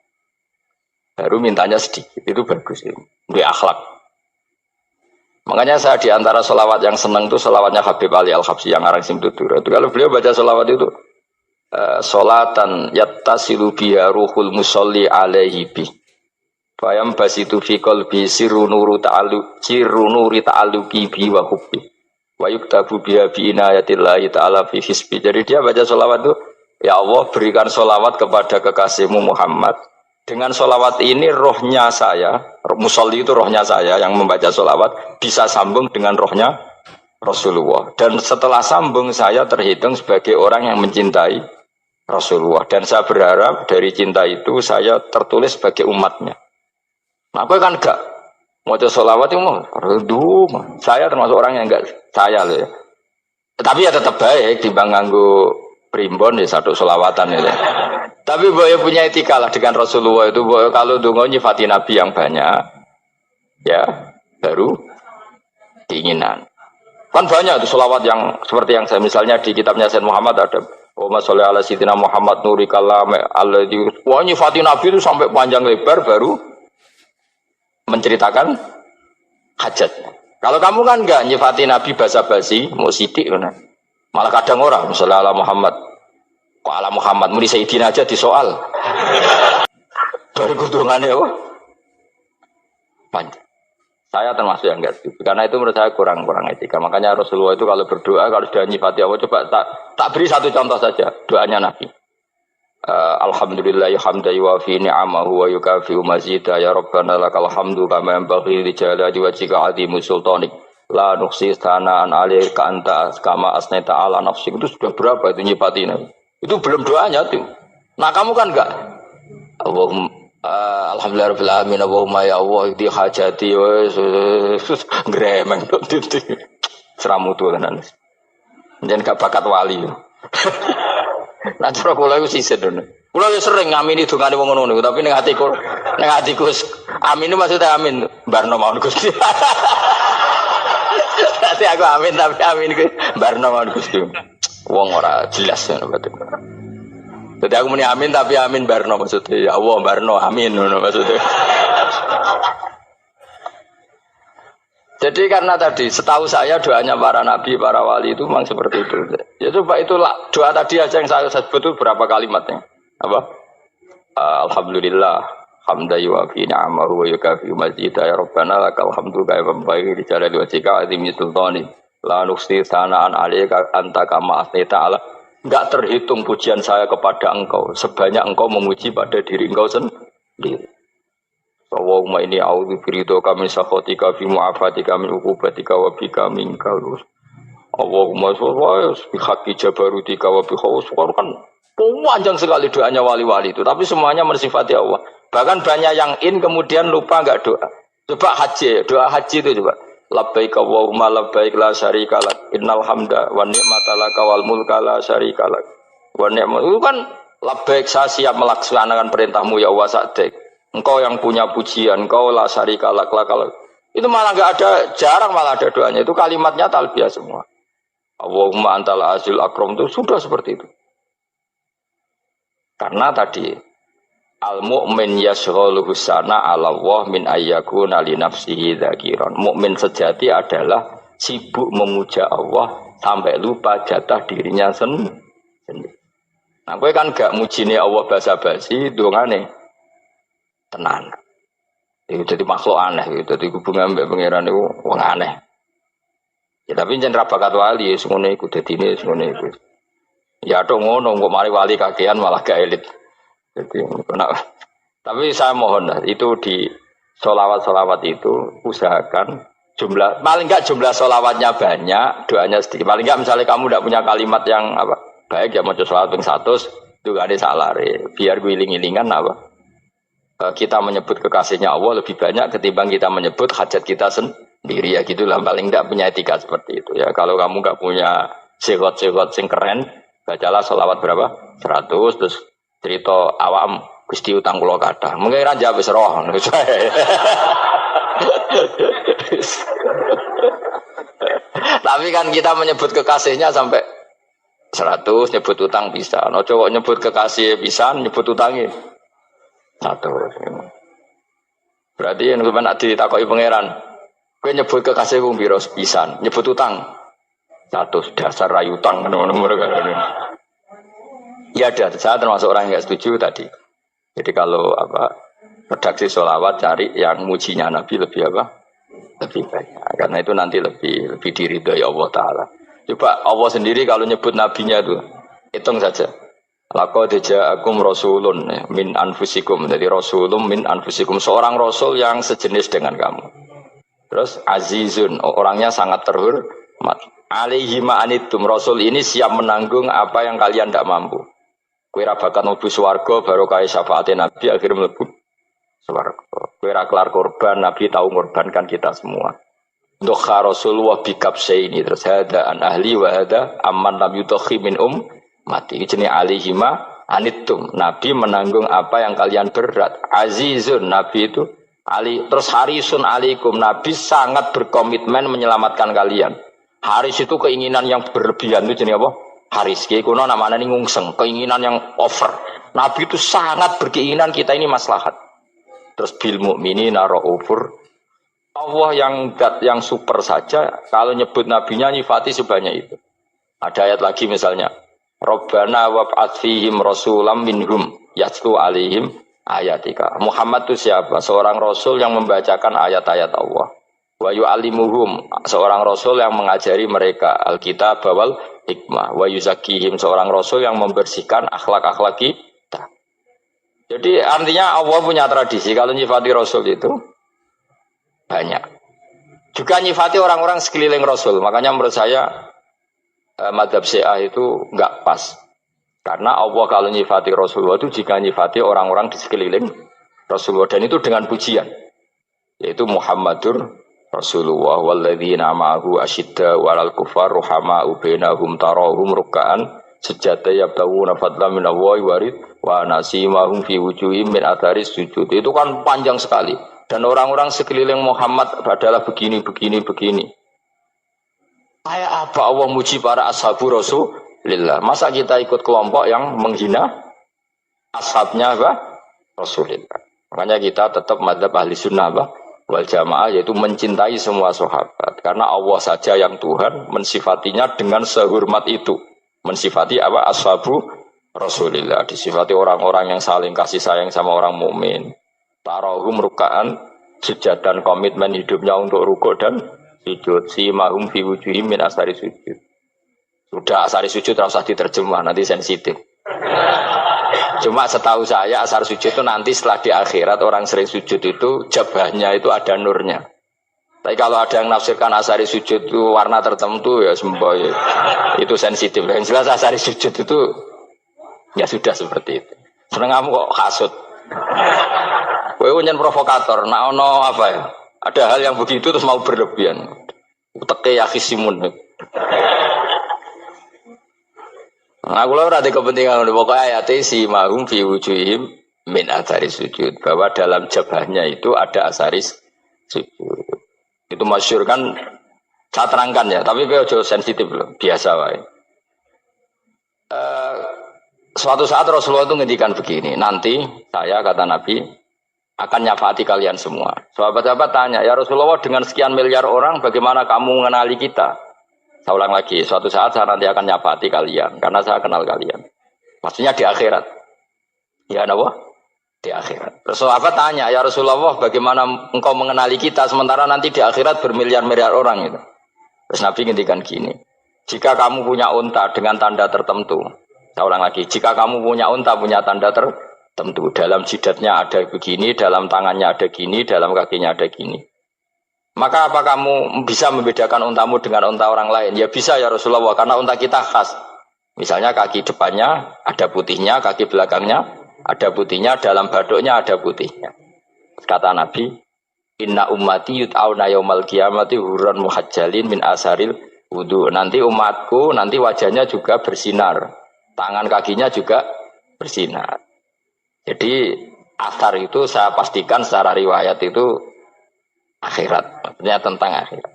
baru mintanya sedikit, itu bagus itu, di akhlak. Makanya saya diantara sholawat yang senang itu sholawatnya Habib Ali Al-Habsyi yang arang Simtutur. Itu kalau beliau baca sholawat itu, sholatan yattasilu biha ruhul musolli alaihi bi, fayam basitu fi qalbi sirru nuri ta'aluki bi wa hubbi, wa yuktabu biha bi inayatillahi ta'ala fi hisbi. Jadi dia baca sholawat itu, ya Allah berikan sholawat kepada kekasihmu Muhammad. Dengan sholawat ini rohnya saya, musolli itu rohnya saya yang membaca sholawat, bisa sambung dengan rohnya Rasulullah. Dan setelah sambung saya terhitung sebagai orang yang mencintai Rasulullah. Dan saya berharap dari cinta itu saya tertulis sebagai umatnya. Nah aku kan enggak mau sholawat itu mau saya termasuk orang yang enggak saya loh ya. Tapi ya tetap baik dibanding nganggo primbon ya satu selawatan ya. Tapi boleh punya etika lah dengan Rasulullah itu. Boleh kalau dongo nyifati Nabi yang banyak, ya baru keinginan. Kan banyak itu selawat yang seperti yang saya misalnya di kitabnya Sayyid Muhammad ada. Allahumma sholli ala sayyidina Muhammad nuri kalam alladzi. Wah nyifati Nabi itu sampai panjang lebar baru menceritakan hajatnya. Kalau kamu kan enggak nyifati Nabi basa-basi, mau sidik mana? Malah kadang orang, misalnya ala Muhammad, kok ala Muhammad, muni Sayyidina aja disoal. Dari kudungannya, oh. Panjang. Saya termasuk yang enggak setuju, karena itu menurut saya kurang etika. Makanya Rasulullah itu kalau berdoa, kalau sudah nyifati Allah, coba tak beri satu contoh saja, doanya Nabi. Alhamdulillah hamda yuwafi ni'amahu wa yukafi'u mazidah ya Rabbana lakal hamdu kama yanbaghi li jalali wajhika 'azimu sultanik. La nuksi sanaan alaika anta kama asnaita ala nafsik. Itu sudah berapa itu nyifatina? Itu belum doanya tuh. Nah kamu kan enggak Allahumma alhamdulillah rabbil alamin Allahumma ya Allah di hajati gremeng titik seramu tuh kan jangan gak bakat wali. Nah cara kula iku sisih dene. Kula wis sering ngamini dongane wong ngono niku tapi ning atiku amin maksudnya amin barno mawon Gusti. Berarti aku amin tapi amin ku barno mawon Gusti. Wong ora jelas ngono berarti. Jadi aku muni amin tapi amin barno maksudnya ya Allah barno amin ngono maksudnya. Jadi karena tadi setahu saya doanya para nabi, para wali itu memang seperti itu. Ya coba itulah doa tadi aja yang saya sebut itu berapa kalimatnya? Apa? Alhamdulillah hamda yuwafi ni'amahu wa yukafi'u mazidah ya Rabbana lakal hamdu kama yanbaghi li jalali wajhika 'azimi sultani la nuqsi sanaan 'alaika anta kama asnaita 'ala. Enggak terhitung pujian saya kepada engkau sebanyak engkau memuji pada diri engkau sendiri. Allahumma ini a'udzu biridhoka min sakhatika fi mu'afatika min uqubatika wa bika minkal. Allahumma sholli bi haqqi jabarutika wa bi khawfika kan panjang sekali doanya wali-wali itu, tapi semuanya mensifati Allah. Bahkan banyak yang kemudian lupa enggak doa. Coba haji, doa haji itu coba. Labbaik Allahumma labbaik la syarika lak innal hamda wan ni'mata laka wal mulka la syarika lak. Wa ni'mat itu kan labbaik saya siap melaksanakan perintahmu ya Allah sa'dik. Engkau yang punya pujian, engkau la syarika lak. Itu malah enggak ada, jarang malah ada doanya. Itu kalimatnya talbiyah semua. Allahumma antal azil akram itu sudah seperti itu. Karena tadi al-mu'min yashghaluhu sana 'ala Allah min ayyakuna li nafsihi dzakiran. Mukmin sejati adalah sibuk memuja Allah sampai lupa jatah dirinya sendiri. Nah, kowe kan gak mujine Allah basa-basi, dongane tenan. Itu jadi makhluk aneh, itu jadi hubungan mbek pangeran itu wong aneh. Ya tapi jen ra bakat wali ngono iku dadine ngono iku. Ya tok ngono kok mari wali kakean malah gak elit. Jadi tapi saya mohon itu di sholawat itu usahakan jumlah paling enggak jumlah sholawatnya banyak, doanya sedikit. Paling enggak misalnya kamu tidak punya kalimat yang apa baik ya mau sholawat ping 100 itu gak ada salah biar guling-gilingan apa kita menyebut kekasihnya Allah lebih banyak ketimbang kita menyebut hajat kita sendiri ya gitulah. Paling enggak punya etika seperti itu ya. Kalau kamu enggak punya segot-segot sing keren, bacalah sholawat berapa 100 terus cerita awam Gusti utang kula kathah. Mengira jawab wis roh. Tapi kan kita menyebut kekasihnya sampai 100, nyebut utang bisa. No cowok nyebut kekasih bisa, nyebut utangnya 100. Berarti yang sampean ditakoki pangeran, kowe nyebut kekasih ku piro pisan, nyebut utang 100 dasar rayu utang ngono-ngono kan. Ya ada, saya termasuk orang yang nggak setuju tadi. Jadi kalau redaksi sholawat cari yang mujinya Nabi lebih lebih banyak. Karena itu nanti lebih diridhoi Allah Taala. Coba Allah sendiri kalau nyebut nabinya itu hitung saja. Laqad ja'akum rasulun min anfusikum. Jadi rasulun min anfusikum, seorang rasul yang sejenis dengan kamu. Terus azizun, orangnya sangat terhormat. Alaihi ma'anitum, rasul ini siap menanggung apa yang kalian tidak mampu. Kowe ra bakal mlebu swarga barokah syafaate Nabi akhirnya mlebu swarga. Kowe ra kelar korban, Nabi tahu ngorbankan kita semua. Dokha Rasulullah bikabse ini terus hada an ahli wa hada amman lam yudakhi min mati. Ini alihima anittum. Nabi menanggung apa yang kalian berat. Azizun, Nabi itu ali terus harisun alaikum. Nabi sangat berkomitmen menyelamatkan kalian. Haris itu keinginan yang berlebihan itu jenis apa? Haris, kiai kuno namanya ini ngungseng, keinginan yang over. Nabi itu sangat berkeinginan kita ini maslahat. Terus bil mukminina raufur. Allah yang super saja kalau nyebut nabinya nyifati sebanyak itu. Ada ayat lagi misalnya, Rabbana wab'ats fihim rasulam minhum yatlu alaihim ayatika. Muhammad itu siapa? Seorang rasul yang membacakan ayat-ayat Allah. Wa yu'allimuhum, seorang rasul yang mengajari mereka Alkitab wal hikmah. Wa yuzakkihim, seorang rasul yang membersihkan akhlak-akhlak kita. Jadi artinya Allah punya tradisi kalau nyifati rasul itu banyak. Juga nyifati orang-orang sekeliling rasul. Makanya menurut saya madzhab Syiah itu enggak pas. Karena Allah kalau nyifati Rasulullah itu jika nyifati orang-orang di sekeliling Rasulullah, dan itu dengan pujian. Yaitu Muhammadur Rasulullah walladzina ma'ahu asyidda walal kufar ruhama'u bainahum tarahum ruk'an sujada yabtawuna fadlan min Allahi warid wa nasimahum fi wujuhim min atharis sujud. Itu kan panjang sekali. Dan orang-orang sekeliling Muhammad adalah begini. Kayak apa Allah muji para ashabu Rasulillah? Masa kita ikut kelompok yang menghina ashabnya Rasulillah? Makanya kita tetap madzhab ahli sunnah wal jamaah, yaitu mencintai semua sahabat. Karena Allah saja yang Tuhan mensifatinya dengan sehormat itu. Mensifati ashabu Rasulillah. Disifati orang-orang yang saling kasih sayang sama orang mukmin. Tarahum ruka'an, sujud dan komitmen hidupnya untuk rukuk dan sujud. Si mahum fi wujuhim min asari sujud. Sudah asari sujud harus diterjemah, nanti sensitif. Cuma setahu saya asar sujud itu nanti setelah di akhirat orang sering sujud itu jabahnya itu ada nurnya. Tapi kalau ada yang nafsirkan asari sujud itu warna tertentu ya semboh ya. Itu sensitif. Yang jelas asari sujud itu ya sudah seperti itu. Seneng kamu kok hasut. Kowe nyen provokator, nak ono apa ya? Ada hal yang begitu terus mau berlebihan. Uteke ya khisimun. Nah, kalau ada kepentingan pokoknya ayat si mahum fi wujuhim min asari sujud, bahwa dalam jabahnya itu ada asaris sujud. Itu masyhur kan, saya terangkan ya, tapi ojo sensitif loh, biasa wae. Suatu saat Rasulullah itu ngendikan begini, nanti saya kata Nabi akan nyafaati kalian semua. Sahabat-sahabat tanya, ya Rasulullah dengan sekian miliar orang bagaimana kamu mengenali kita? Saya ulang lagi, suatu saat saya nanti akan nyafaati kalian karena saya kenal kalian. Maksudnya di akhirat. Ya napa? Di akhirat. Terus sahabat tanya, ya Rasulullah bagaimana engkau mengenali kita sementara nanti di akhirat bermiliar-miliar orang itu. Terus Nabi ngendikan gini, jika kamu punya unta dengan tanda tertentu, saya ulang lagi, jika kamu punya unta punya tanda tertentu, dalam jidatnya ada begini, dalam tangannya ada gini, dalam kakinya ada gini. Maka apa kamu bisa membedakan untamu dengan unta orang lain? Ya bisa ya Rasulullah, karena unta kita khas. Misalnya kaki depannya ada putihnya, kaki belakangnya ada putihnya, dalam baduknya ada putihnya. Kata Nabi, inna ummati yut'auna yaumal qiyamati hurran muhajjalin min asaril wudu. Nanti umatku, nanti wajahnya juga bersinar. Tangan kakinya juga bersinar. Jadi asar itu saya pastikan secara riwayat itu akhirat. Maksudnya tentang akhirat.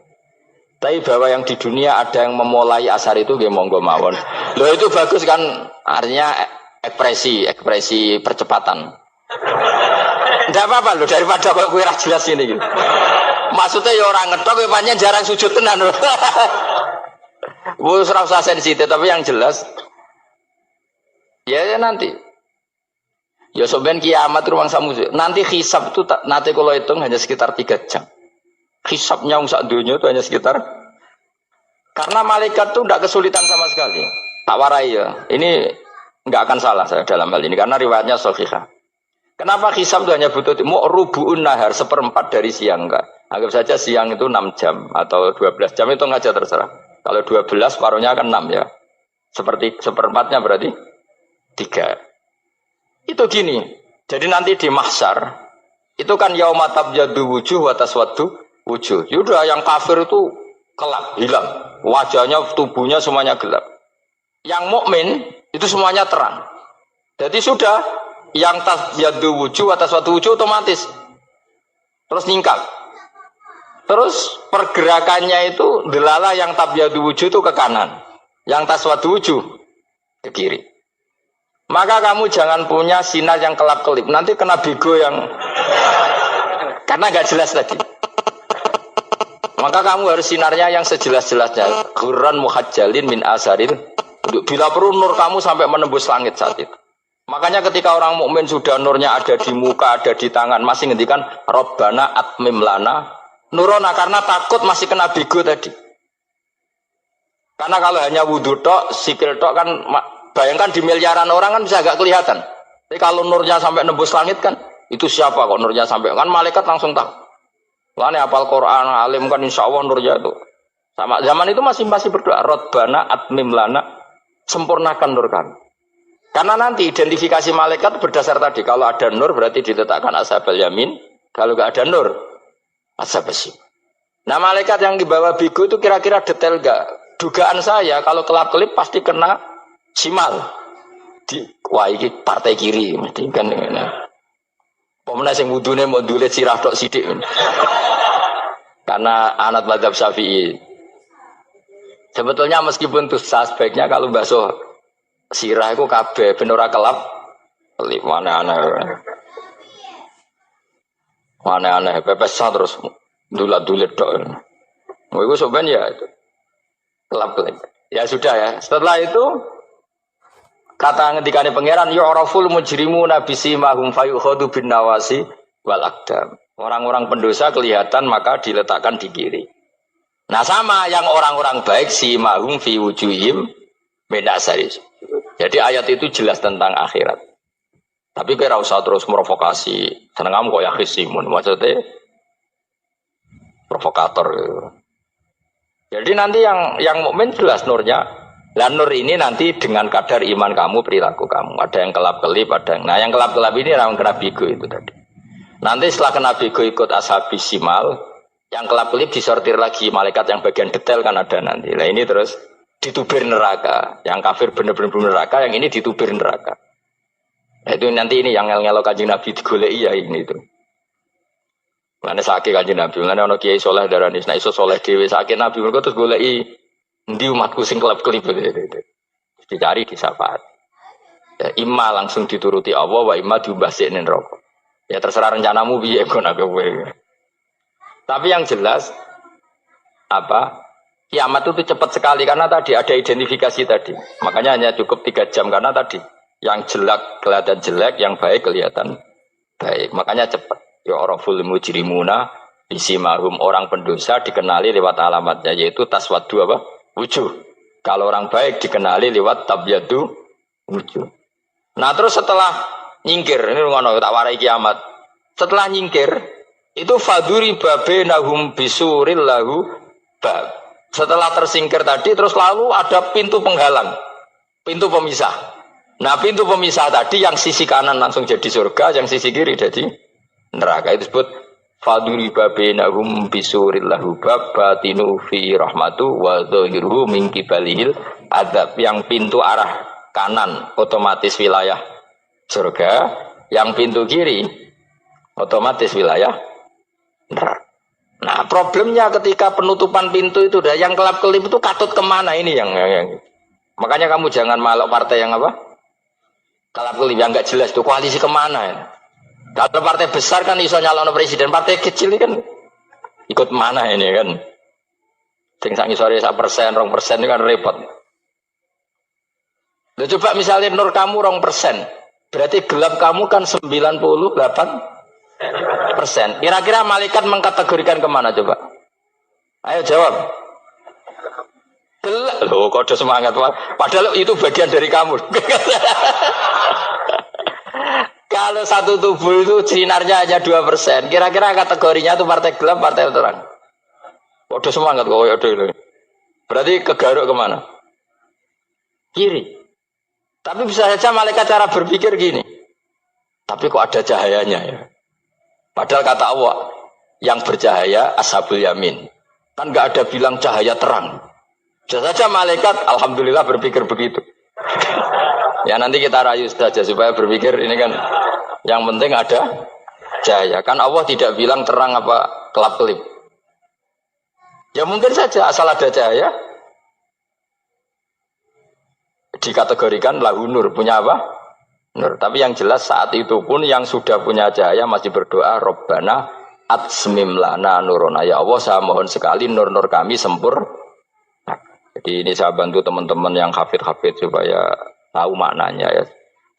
Tapi bahwa yang di dunia ada yang memulai asar itu nggih monggo mawon. Loh itu bagus kan, artinya ekspresi percepatan. Tidak apa-apa loh, daripada kok kowe ra jelas ini gitu. Maksudnya ya orang ngetok panjang jarang sujud tenan. Wes ora usah sensitif, tapi yang jelas ya nanti. Ya soben kiamat ruang samu. Nanti hisab itu nanti kalau hitung hanya sekitar 3 jam. Hisabnya sak dunia itu hanya sekitar, karena malaikat itu tidak kesulitan sama sekali. Tak warai ya. Ini nggak akan salah saya dalam hal ini karena riwayatnya sahihah. Kenapa hisab itu hanya butuh rubu'un nahar, 1/4 dari siang enggak? Anggap saja siang itu 6 jam atau 12 jam itu aja terserah. Kalau 12 paruhnya kan 6 ya. Seperti 1/4-nya berarti 3. Itu gini. Jadi nanti di mahsyar itu kan yauma tabyaddu wujuh wa taswaddu wujuh. Yaudah yang kafir itu kelap, hilang. Wajahnya, tubuhnya semuanya gelap. Yang mukmin itu semuanya terang. Jadi sudah yang tabyaddu wujuh wa taswaddu wujuh otomatis terus ningkat. Terus pergerakannya itu delala yang tabyaddu wujuh itu ke kanan, yang taswaddu wujuh ke kiri. Maka kamu jangan punya sinar yang kelap-kelip. Nanti kena bego yang karena nggak jelas tadi. Maka kamu harus sinarnya yang sejelas-jelasnya. Hurran muhajjalin min asaril. Bila perlu nur kamu sampai menembus langit saat itu. Makanya ketika orang mukmin sudah nurnya ada di muka, ada di tangan, masih ngendikan Rabbana atmim lana nurona, karena takut masih kena bego tadi. Karena kalau hanya wudu tok, sikil tok kan, bayangkan di miliaran orang kan bisa agak kelihatan. Tapi kalau nurnya sampai nembus langit kan, itu siapa kok nurnya sampai, kan malaikat langsung tahu. Lane hafal Quran, alim kan insya Allah nurnya itu. Sama zaman itu masih berdoa, Rabbana atmim lana, sempurnakan nur kami. Karena nanti identifikasi malaikat berdasar tadi, kalau ada nur berarti diletakkan ashabul yamin, kalau nggak ada nur ashabul shimal. Nah malaikat yang dibawa bigu itu kira-kira detail nggak? Dugaan saya kalau kelap-kelip pasti kena simal. Wah ini partai kiri, mesti kan. Pemenang yang wudhunya mau dulit sirah tok sidik. Karena anak madzhab Syafi'i. Sebetulnya meskipun itu sebaiknya kalau basuh sirah itu kabeh ben ora kelap. Mana aneh pepesan terus dulat-dulit tok. Mau itu soben ya itu. Kelap-kelip. Ya sudah ya. Setelah itu kata ngendikane pangeran yu'raful mujrimuna bisimahum fayukhadu bin nawasi wal aqdam. Orang-orang pendosa kelihatan maka diletakkan di kiri. Nah sama yang orang-orang baik simahum fi wujuhim min asari. Jadi ayat itu jelas tentang akhirat. Tapi kira usah terus provokasi. Seneng kamu kok ya khisimun. Maksudnya provokator gitu. Jadi nanti yang mukmin jelas nurnya. Lah nur ini nanti dengan kadar iman kamu, perilaku kamu. Ada yang kelap-kelip, ada yang... Nah yang kelap-kelip ini orang kena bigo itu tadi. Nanti setelah kena bigo ikut ashabi simal, yang kelap-kelip disortir lagi malaikat yang bagian detail kan ada nanti. Nah ini terus ditubir neraka. Yang kafir bener-bener neraka, yang ini ditubir neraka. Nah, itu nanti ini yang ngel-ngelo kanjeng Nabi digoleki ya ini itu. Mana sakit kanjeng Nabi, mana ono kiai soleh darani, nah iso soleh dewi sakit Nabi, mereka terus goleki ndi umatku sing kelap-kelip gitu. Dicari di syafaat. Ya, imma langsung dituruti Allah, wa imma diubasin neraka. Ya terserah rencanamu piye kon aku kowe. Tapi yang jelas apa? Kiamat itu cepat sekali karena tadi ada identifikasi tadi. Makanya hanya cukup 3 jam karena tadi yang jelek kelihatan jelek, yang baik kelihatan baik. Makanya cepat. Ya oraful mujrimuna bisimahum, orang pendosa dikenali lewat alamatnya yaitu taswaddu apa? Wujuh. Kalau orang baik dikenali lewat tabyadu wujuh. Nah, terus setelah nyingkir, ini ngono tak warai kiamat. Setelah nyingkir itu faduri babenahum bisuril lahu bab. Setelah tersingkir tadi terus lalu ada pintu penghalang, pintu pemisah. Nah, pintu pemisah tadi yang sisi kanan langsung jadi surga, yang sisi kiri jadi neraka. Itu disebut faduri babenahum bisuril lahu bab batinu fi rahmatu wa dhahiruhu min qibalihil adzab. Yang pintu arah kanan otomatis wilayah surga, yang pintu kiri otomatis wilayah neraka. Nah, problemnya ketika penutupan pintu itu dah yang kelap-kelip itu katut kemana ini yang makanya kamu jangan malok partai yang apa? Kelap-kelip yang enggak jelas itu koalisi kemana ya? Kalau partai besar kan iso nyalon presiden, partai kecil ini kan ikut mana ini kan? Sing sak ngisore 1%, 2% ini kan repot. Loh, coba misalnya nur kamu 2%, berarti gelap kamu kan 98%. Kira-kira malaikat mengkategorikan kemana coba? Ayo jawab. Gelap. Loh, kode semangat Pak. Padahal itu bagian dari kamu. Kalau satu tubuh itu sinarnya hanya 2%, kira-kira kategorinya itu partai gelap, partai terang. Kode semangat kok ya. Berarti kegaruk kemana? Kiri. Tapi bisa saja malaikat cara berpikir gini. Tapi kok ada cahayanya ya? Padahal kata Allah, yang bercahaya ashabul yamin. Kan nggak ada bilang cahaya terang. Bisa saja malaikat, alhamdulillah berpikir begitu. Ya nanti kita rayu saja supaya berpikir ini kan yang penting ada cahaya. Kan Allah tidak bilang terang apa kelap-kelip. Ya mungkin saja asal ada cahaya dikategorikan lahu nur, punya apa? Nur. Tapi yang jelas saat itu pun yang sudah punya cahaya masih berdoa Rabbana atsmim lana nurona. Ya Allah, saya mohon sekali nur-nur kami sempurna. Jadi ini saya bantu teman-teman yang hafid-hafid supaya tahu maknanya ya.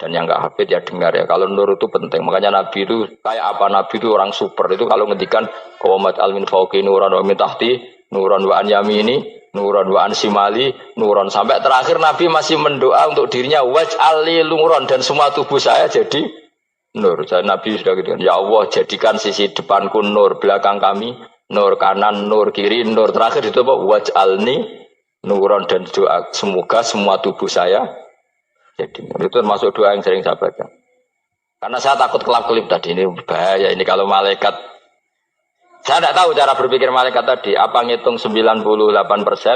Dan yang enggak hafid ya dengar ya. Kalau nur itu penting. Makanya Nabi itu kayak apa? Nabi itu orang super. Itu kalau ngendikan qawamat al-min fauqi nuran wa min tahti nuran wa an yamini nuron wa ansimali nuron, sampai terakhir Nabi masih mendoa untuk dirinya waj'ali nuron, dan semua tubuh saya jadi nur. Jadi Nabi sudah gitu kan, ya Allah jadikan sisi depanku nur, belakang kami nur, kanan nur, kiri nur, terakhir itu apa? Waj'alni nuron, dan doa semoga semua tubuh saya jadi nur. Itu termasuk doa yang sering saya baca. Karena saya takut kelap-kelip tadi, ini bahaya ini kalau malaikat. Saya tidak tahu cara berpikir malaikat tadi. Apa ngitung 98%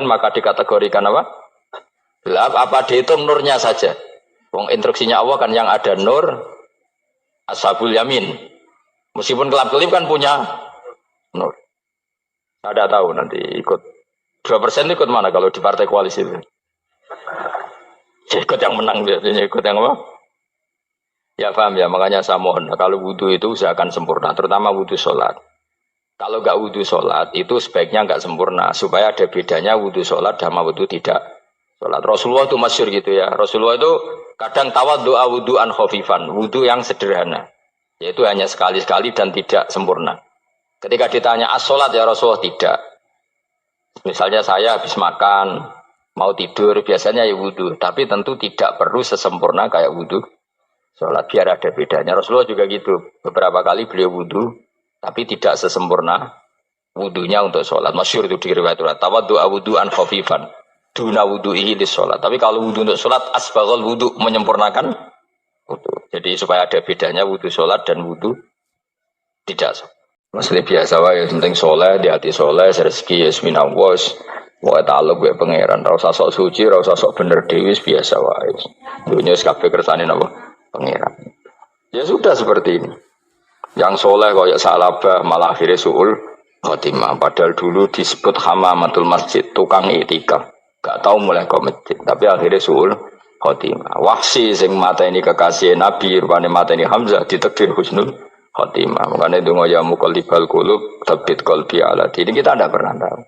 maka dikategorikan apa? Gelap. Apa dihitung nurnya saja? Wong instruksinya Allah kan yang ada nur ashabul yamin. Meskipun gelap-gelip kan punya nur. Saya tidak tahu nanti ikut 2% ikut mana kalau di partai koalisi itu? Ya, ikut yang menang biasanya, ikut yang apa? Ya paham ya, makanya saya mohon kalau wudhu itu usahakan sempurna, terutama wudhu sholat. Kalau nggak wudhu sholat itu sebaiknya nggak sempurna, supaya ada bedanya wudhu sholat sama wudhu tidak sholat. Rasulullah itu masyhur gitu ya. Rasulullah itu kadang tawaddu'a wudhu'an khafifan, wudhu yang sederhana, yaitu hanya sekali-sekali dan tidak sempurna. Ketika ditanya as-sholat ya Rasulullah, tidak. Misalnya saya habis makan, mau tidur, biasanya ya wudhu, tapi tentu tidak perlu sesempurna kayak wudhu sholat biar ada bedanya. Rasulullah juga gitu. Beberapa kali beliau wudhu, tapi tidak sesempurna wudhunya untuk sholat. Masyhur itu di riwayat tawaddu'a wudhu'an khafifan duna wudhu'ihi lis sholat. Tapi kalau wudhu untuk sholat asbaghal wudhu, menyempurnakan wudhu. Jadi supaya ada bedanya wudhu sholat dan wudhu tidak sholat. Masalah biasa wae, penting soleh, di hati soleh, rezeki yasminawas, wae taluk wae pangeran, ora usah sok suci, ora usah sok bener dewi, biasa wae. Dunia kabeh kersane napa? Pangeran. Ya sudah seperti ini. Yang soleh kaya salabah malah akhirnya suul khotimah. Padahal dulu disebut hamamatul masjid, tukang itikaf. Gak tahu mulai ke masjid, tapi akhirnya suul khotimah. Wahsi sing mata ini kekasih Nabi, rupane mata ini Hamzah ditakdir husnul khotimah. Makanya itu ya muqallibal qulub tsabbit qalbi ala dini. Kita tidak pernah tahu.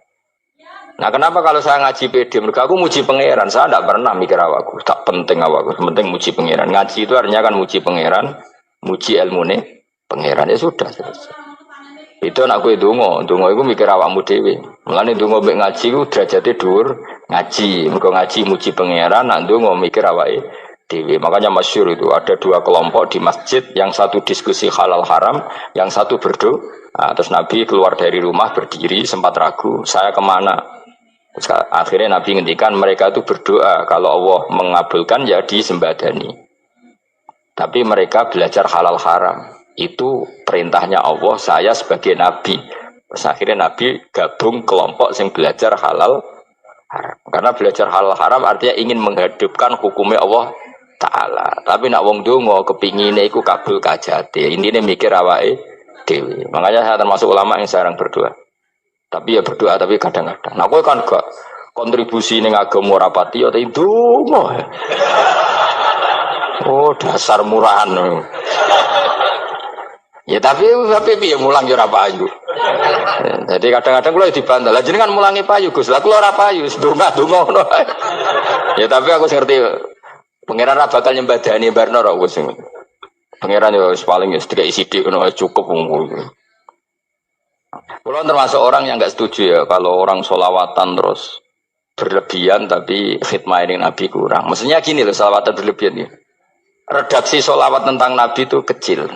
Nah, kenapa kalau saya ngaji PD, mereka aku muji pangeran, saya tidak pernah mikir awakku, tak penting awakku, penting muji pangeran. Ngaji itu artinya kan muji pangeran, muji ilmune pangeran, ya sudah selesai. Itu anakku itu ndonga iku mikir awakmu dhewe. Mulane ndonga mek ngaji ku derajate dhuwur, ngaji, mergo ngaji muji pangeran, nak ndonga mikir awake dhewe. Makanya masyhur itu ada dua kelompok di masjid, yang satu diskusi halal haram, yang satu berdoa. Nah, terus Nabi keluar dari rumah berdiri sempat ragu, saya kemana? Terus akhirnya Nabi ngendikan mereka itu berdoa kalau Allah mengabulkan ya disembadani. Tapi mereka belajar halal haram. Itu perintahnya Allah, saya sebagai Nabi. Terus akhirnya Nabi gabung kelompok yang belajar halal haram. Karena belajar halal haram artinya ingin menghidupkan hukumnya Allah Ta'ala. Tapi nak wong donga kepingine iku kabul kajate. Intine mikir awake dhewe. Makanya saya termasuk ulama yang jarang berdoa. Tapi ya berdoa tapi kadang-kadang. Nah kowe kan gak kontribusi ning agama rapati ya itu ndonga. Oh dasar murahan. Ya tapi piye mulang ya ora payu. Jadi kadang-kadang kula dibantah. Lah jenengan mulangi payu Gus. Lah kula ora payu, ndonga-ndonga ngono. Ya tapi aku ngerti pangeran ra bakal nyembadani barno ra Gus. Pangeran ya wis paling wis dikai sithik ngono cukup ngono. Kula termasuk orang yang enggak setuju ya kalau orang sholawatan terus berlebihan tapi khidmah ini Nabi kurang. Maksudnya gini loh, sholawatan berlebihan ya. Redaksi sholawat tentang Nabi itu kecil.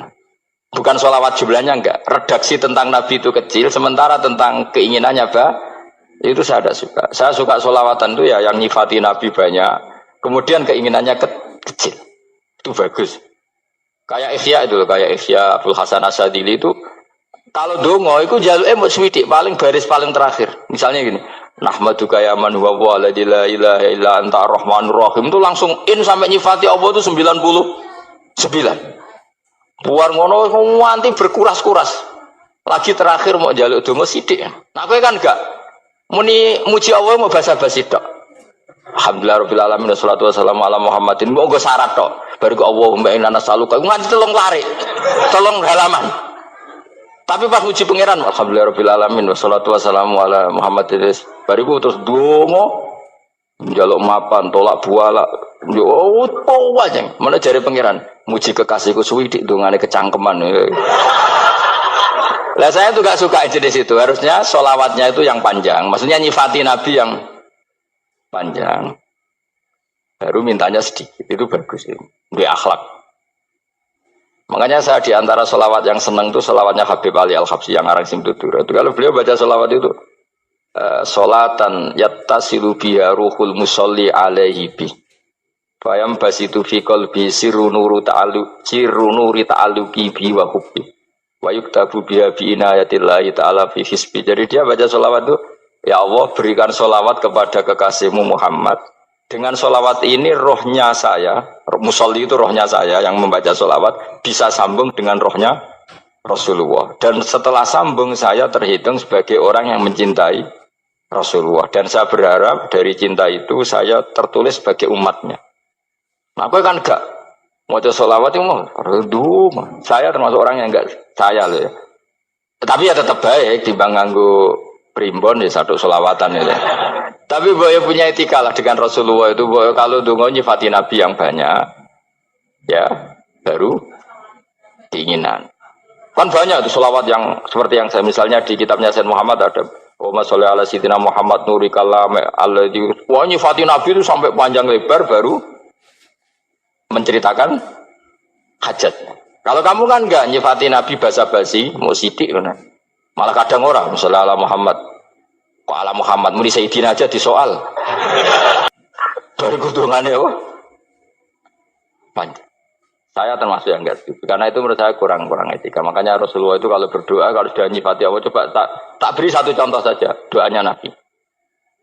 Bukan sholawat jumlahnya enggak. Redaksi tentang Nabi itu kecil, sementara tentang keinginannya itu saya tidak suka. Saya suka sholawatan itu ya yang nyifati Nabi banyak, kemudian keinginannya kecil. Itu bagus. Kayak Ihya itu, kayak Ihya Abdul Hasan Asadili itu, kalau dongo itu jaluke mau swidik paling baris paling terakhir. Misalnya gini, nahmaduka ya man huwa la ilaha illa anta arrahmanur rahim, itu langsung in sampai nyifati Allah itu 99. Buar ngono nganti berkuras-kuras. Lagi terakhir mau jaluk donga sithik. Nah kowe kan enggak muni muji Allah mau basa-basi tok. Alhamdulillah rabbil alamin wassalatu wassalamu ala Muhammadin. Mau nggo syarat tok. Baru ke Allahumma inna nas'aluka nganti telung lari. Telung halaman. Tapi pas muji pangeran alhamdulillah rabbil alamin wassalatu wassalamu ala Muhammadin. Bariku terus donga njaluk mapan tolak buala. Yo wajeng. Mana jare pangeran? Muji kekasihku suwidik dongane kecangkeman. Lah saya tuh gak suka jenis itu. Harusnya sholawatnya itu yang panjang. Maksudnya nyifati Nabi yang panjang. Baru mintanya sedikit. Itu bagus itu. Dia akhlak. Makanya saya diantara sholawat yang senang itu sholawatnya Habib Ali Al-Habsyi yang arang Simtutura. Kalau beliau baca sholawat itu sholatan yattasilu biha ruhul musolli alaihi bih. Bayam basitu fi qalbi sirru nuri ta'alluqi bi wa hubbi wa yuktabu biha bi inayatillahi ta'ala fi hisbi. Jadi dia baca sholawat itu, ya Allah berikan sholawat kepada kekasihmu Muhammad. Dengan sholawat ini rohnya saya, musolli itu rohnya saya yang membaca sholawat bisa sambung dengan rohnya Rasulullah. Dan setelah sambung saya terhitung sebagai orang yang mencintai Rasulullah. Dan saya berharap dari cinta itu saya tertulis sebagai umatnya. Nah, aku kan enggak mau sholawat itu mau saya termasuk orang yang enggak saya loh ya. Tapi ya tetap baik dibanding nganggo primbon ya satu sholawatan ya. Tapi boyo punya etika lah dengan Rasulullah itu boyo kalau dongo nyifati Nabi yang banyak ya baru keinginan. Kan banyak tuh sholawat yang seperti yang saya misalnya di kitabnya Sayyid Muhammad ada Allahumma sholli ala sayyidina Muhammad nuri kalam alladzi wa nyifati Nabi itu sampai panjang lebar baru menceritakan hajat. Kalau kamu kan enggak nyifati Nabi basa-basi, mau sidik kan. Malah kadang orang, misalnya ala Muhammad. Kok ala Muhammad, muni Sayyidina aja disoal. Baru kudungannya apa? Panjang. Saya termasuk yang enggak setuju. Karena itu menurut saya kurang etika. Makanya Rasulullah itu kalau berdoa, kalau sudah nyifati Allah, coba tak beri satu contoh saja. Doanya Nabi.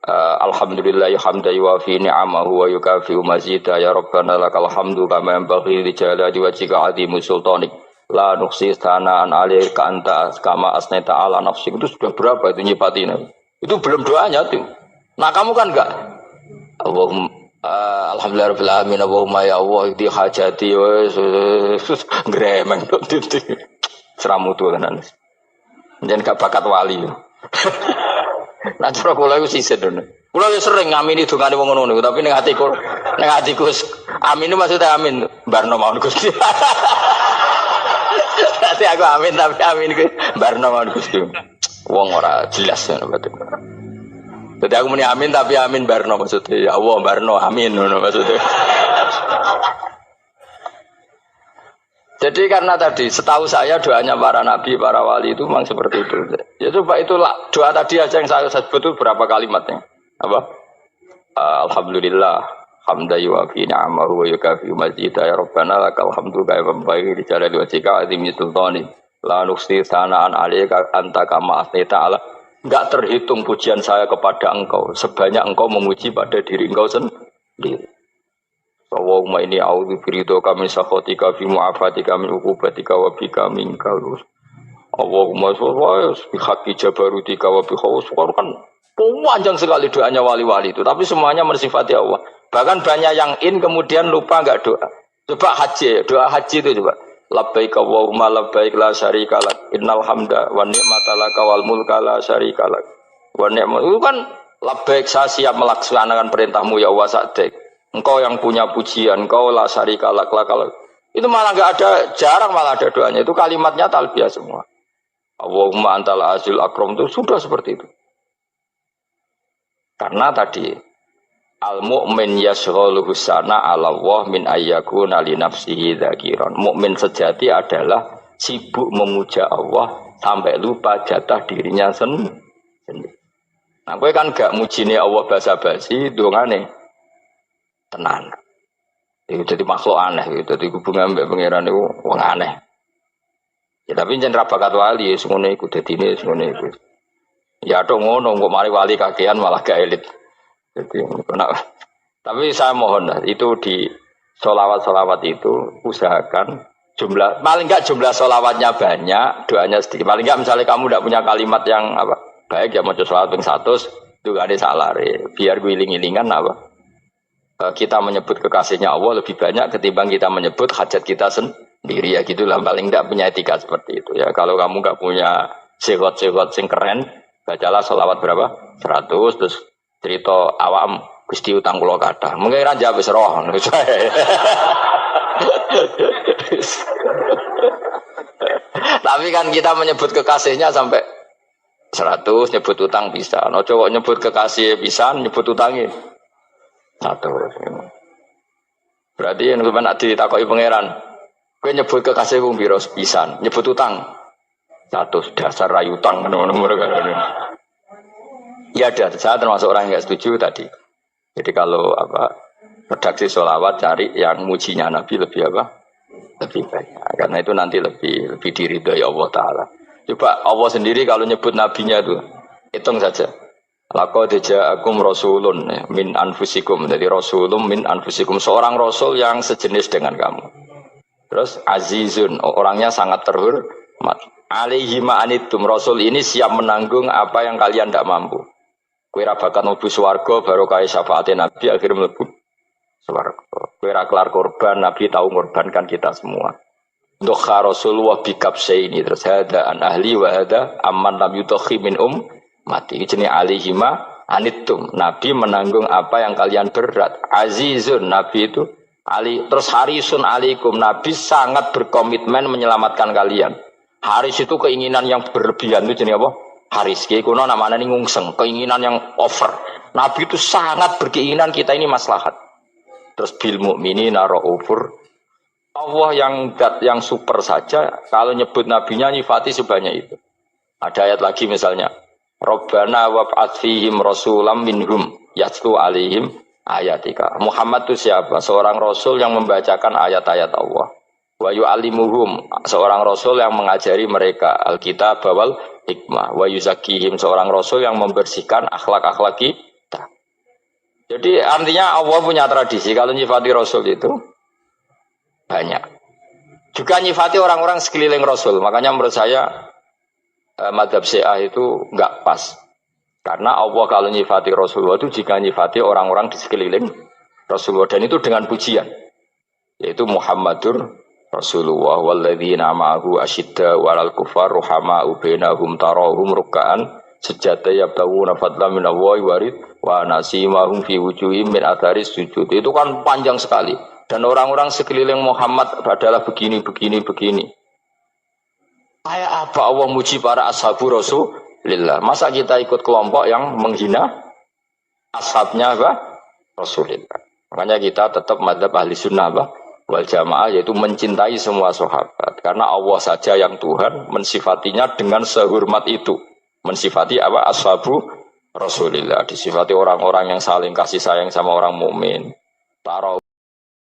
Alhamdulillah hamdan yuwafi ni'amahu wa yukafi'u mazida ya Rabbana lakal hamdu kama yanbaghi li jalali wajhika 'azimi sultanik la nuqsi sana'an 'alaika anta kama asnaita 'ala nafsik. Itu sudah berapa itu nyifatin? Itu belum doanya tuh. Nah kamu kan enggak Allahumma alhamdulillah rabbil alamin Allahumma ya Allah di hajati wes gremeng itu seramu tuh tenan. Jangan gak bakat wali. Nah cara kula iku sisih dene. Kula yo sering ngamini dongane wong ngono tapi ning atiku amin maksudnya amin barno mawon Gusti. Nanti aku amin tapi amin ku barno mawon Gusti. Wong ora jelas ngono betul. Jadi aku muni amin tapi amin barno maksudnya ya Allah barno amin ngono maksudnya. Jadi karena tadi setahu saya doanya para nabi, para wali itu memang seperti itu. Ya coba itulah doa tadi aja yang saya sebut itu berapa kalimatnya? Apa? Alhamdulillah hamdan yuwafi ni'amahu wa yukafi mazida ya Rabbana lakal hamdu kama yanbaghi li jalali wajhika 'azimi sultani la nuqsi sana'an 'alaika anta kama asnaita 'ala. Enggak terhitung pujian saya kepada engkau sebanyak engkau memuji pada diri engkau sendiri. Allahumma inni a'udzu biridhoka min sakhatika fi mu'afatika min uqubatika wa bika minkal. Allahumma sholli bi haqqi jabarutika wa bi khawsuka kan panjang sekali doanya wali-wali itu tapi semuanya mensifati Allah. Bahkan banyak yang kemudian lupa enggak doa. Coba haji, doa haji itu coba. Labbaik Allahumma labbaik la syarika lak innal hamda wa ni'mata laka wal mulka la syarika lak. Wa ni'mat itu kan labbaik saya siap melaksanakan perintahmu ya Allah sa'dik. Engkau yang punya pujian, engkau la syarika lak. Itu malah enggak ada, jarang malah ada doanya. Itu kalimatnya talbiyah semua. Allahumma antal azil akram itu sudah seperti itu. Karena tadi al-mu'min yashghaluhu sana 'ala Allah min ayyakuna li nafsihi dzakiran. Mukmin sejati adalah sibuk memuja Allah sampai lupa jatah dirinya sendiri. Nah, kowe kan gak mujine Allah basa-basi, dongane tenan. Itu jadi makhluk aneh, itu jadi hubungan mbek pangeran itu wong aneh. Ya tapi jen ra bakat wali ngono iku dadine ngono iku. Ya tok ngono kok mari wali kakean malah gak elit. Jadi tapi saya mohon itu di sholawat itu usahakan jumlah paling enggak jumlah sholawatnya banyak, doanya sedikit. Paling enggak misalnya kamu tidak punya kalimat yang apa baik ya maca sholawat ping 100 itu gak ada salare. Biar guling-gilingan apa kita menyebut kekasihnya Allah lebih banyak ketimbang kita menyebut hajat kita sendiri ya gitulah paling tidak punya etika seperti itu ya. Kalau kamu nggak punya segot-segot sing keren bacalah sholawat berapa 100 terus cerita awam Gusti utang kula kathah mengke ra jawab wis roh tapi kan kita menyebut kekasihnya sampai 100 nyebut utang bisa no coba nyebut kekasih pisan nyebut utangnya satu. Berarti yang nak ditakoki pangeran, kowe nyebut kekasihku piro pisan, nyebut utang 100 dasar rayu utang ngono-ngono kan. Ya ada, saya termasuk orang yang enggak setuju tadi. Jadi kalau apa redaksi sholawat cari yang mujinya Nabi lebih apa? Lebih banyak. Karena itu nanti lebih diridhoi Allah Taala. Coba Allah sendiri kalau nyebut nabinya itu hitung saja. Laqad ja'akum rasulun min anfusikum. Jadi rasulun min anfusikum, seorang rasul yang sejenis dengan kamu. Terus azizun, orangnya sangat terhormat. Alaihi ma'anitum, rasul ini siap menanggung apa yang kalian tidak mampu. Kowe ra bakat mlebu swarga barokah syafaate Nabi akhir mlebu swarga. Kowe ra kelar korban, Nabi tahu mengorbankan kita semua. Dokha Rasulullah bikabsaini terus hada an ahli wa hada amman lam yutakhi min mati jenenge alihima anitum. Nabi menanggung apa yang kalian berat. Azizun, Nabi itu ali terus harisun alaikum. Nabi sangat berkomitmen menyelamatkan kalian. Haris itu keinginan yang berlebihan itu jenenge apa? Haris ki kuno namanya ngungseng, keinginan yang over. Nabi itu sangat berkeinginan kita ini maslahat. Terus bil mukminina raufur. Allah yang dat yang super saja kalau nyebut nabinya nyifati sebanyak itu. Ada ayat lagi misalnya, Rabbana wab'ats fihim rasulam minhum yatlu alaihim ayatika. Muhammad itu siapa? Seorang rasul yang membacakan ayat-ayat Allah. Wa yu'allimuhum, seorang rasul yang mengajari mereka Alkitab wal hikmah. Wa yuzakkihim, seorang rasul yang membersihkan akhlak-akhlak kita. Jadi artinya Allah punya tradisi kalau nyifati rasul itu banyak. Juga nyifati orang-orang sekeliling rasul. Makanya menurut saya madhab Syiah itu enggak pas. Karena Allah kalau nyifati Rasulullah itu jika nyifati orang-orang di sekeliling Rasulullah. Dan itu dengan pujian. Yaitu Muhammadur Rasulullah walladzina ma'ahu asyidda walal kufar ruhama'u bainahum tarahum ruk'an sejata yabtawuna fadlan minallahi warid wa nasimahum fi wujuhim min atharis sujud. Itu kan panjang sekali. Dan orang-orang sekeliling Muhammad adalah begini. Kayak apa Allah muji para ashabu Rasulillah? Masa kita ikut kelompok yang menghina ashabnya apa? Rasulillah. Makanya kita tetap madzhab ahli sunnah apa? Wal jamaah, yaitu mencintai semua sahabat. Karena Allah saja yang Tuhan mensifatinya dengan sehormat itu. Mensifati apa? Ashabu Rasulillah. Disifati orang-orang yang saling kasih sayang sama orang mukmin. Taruh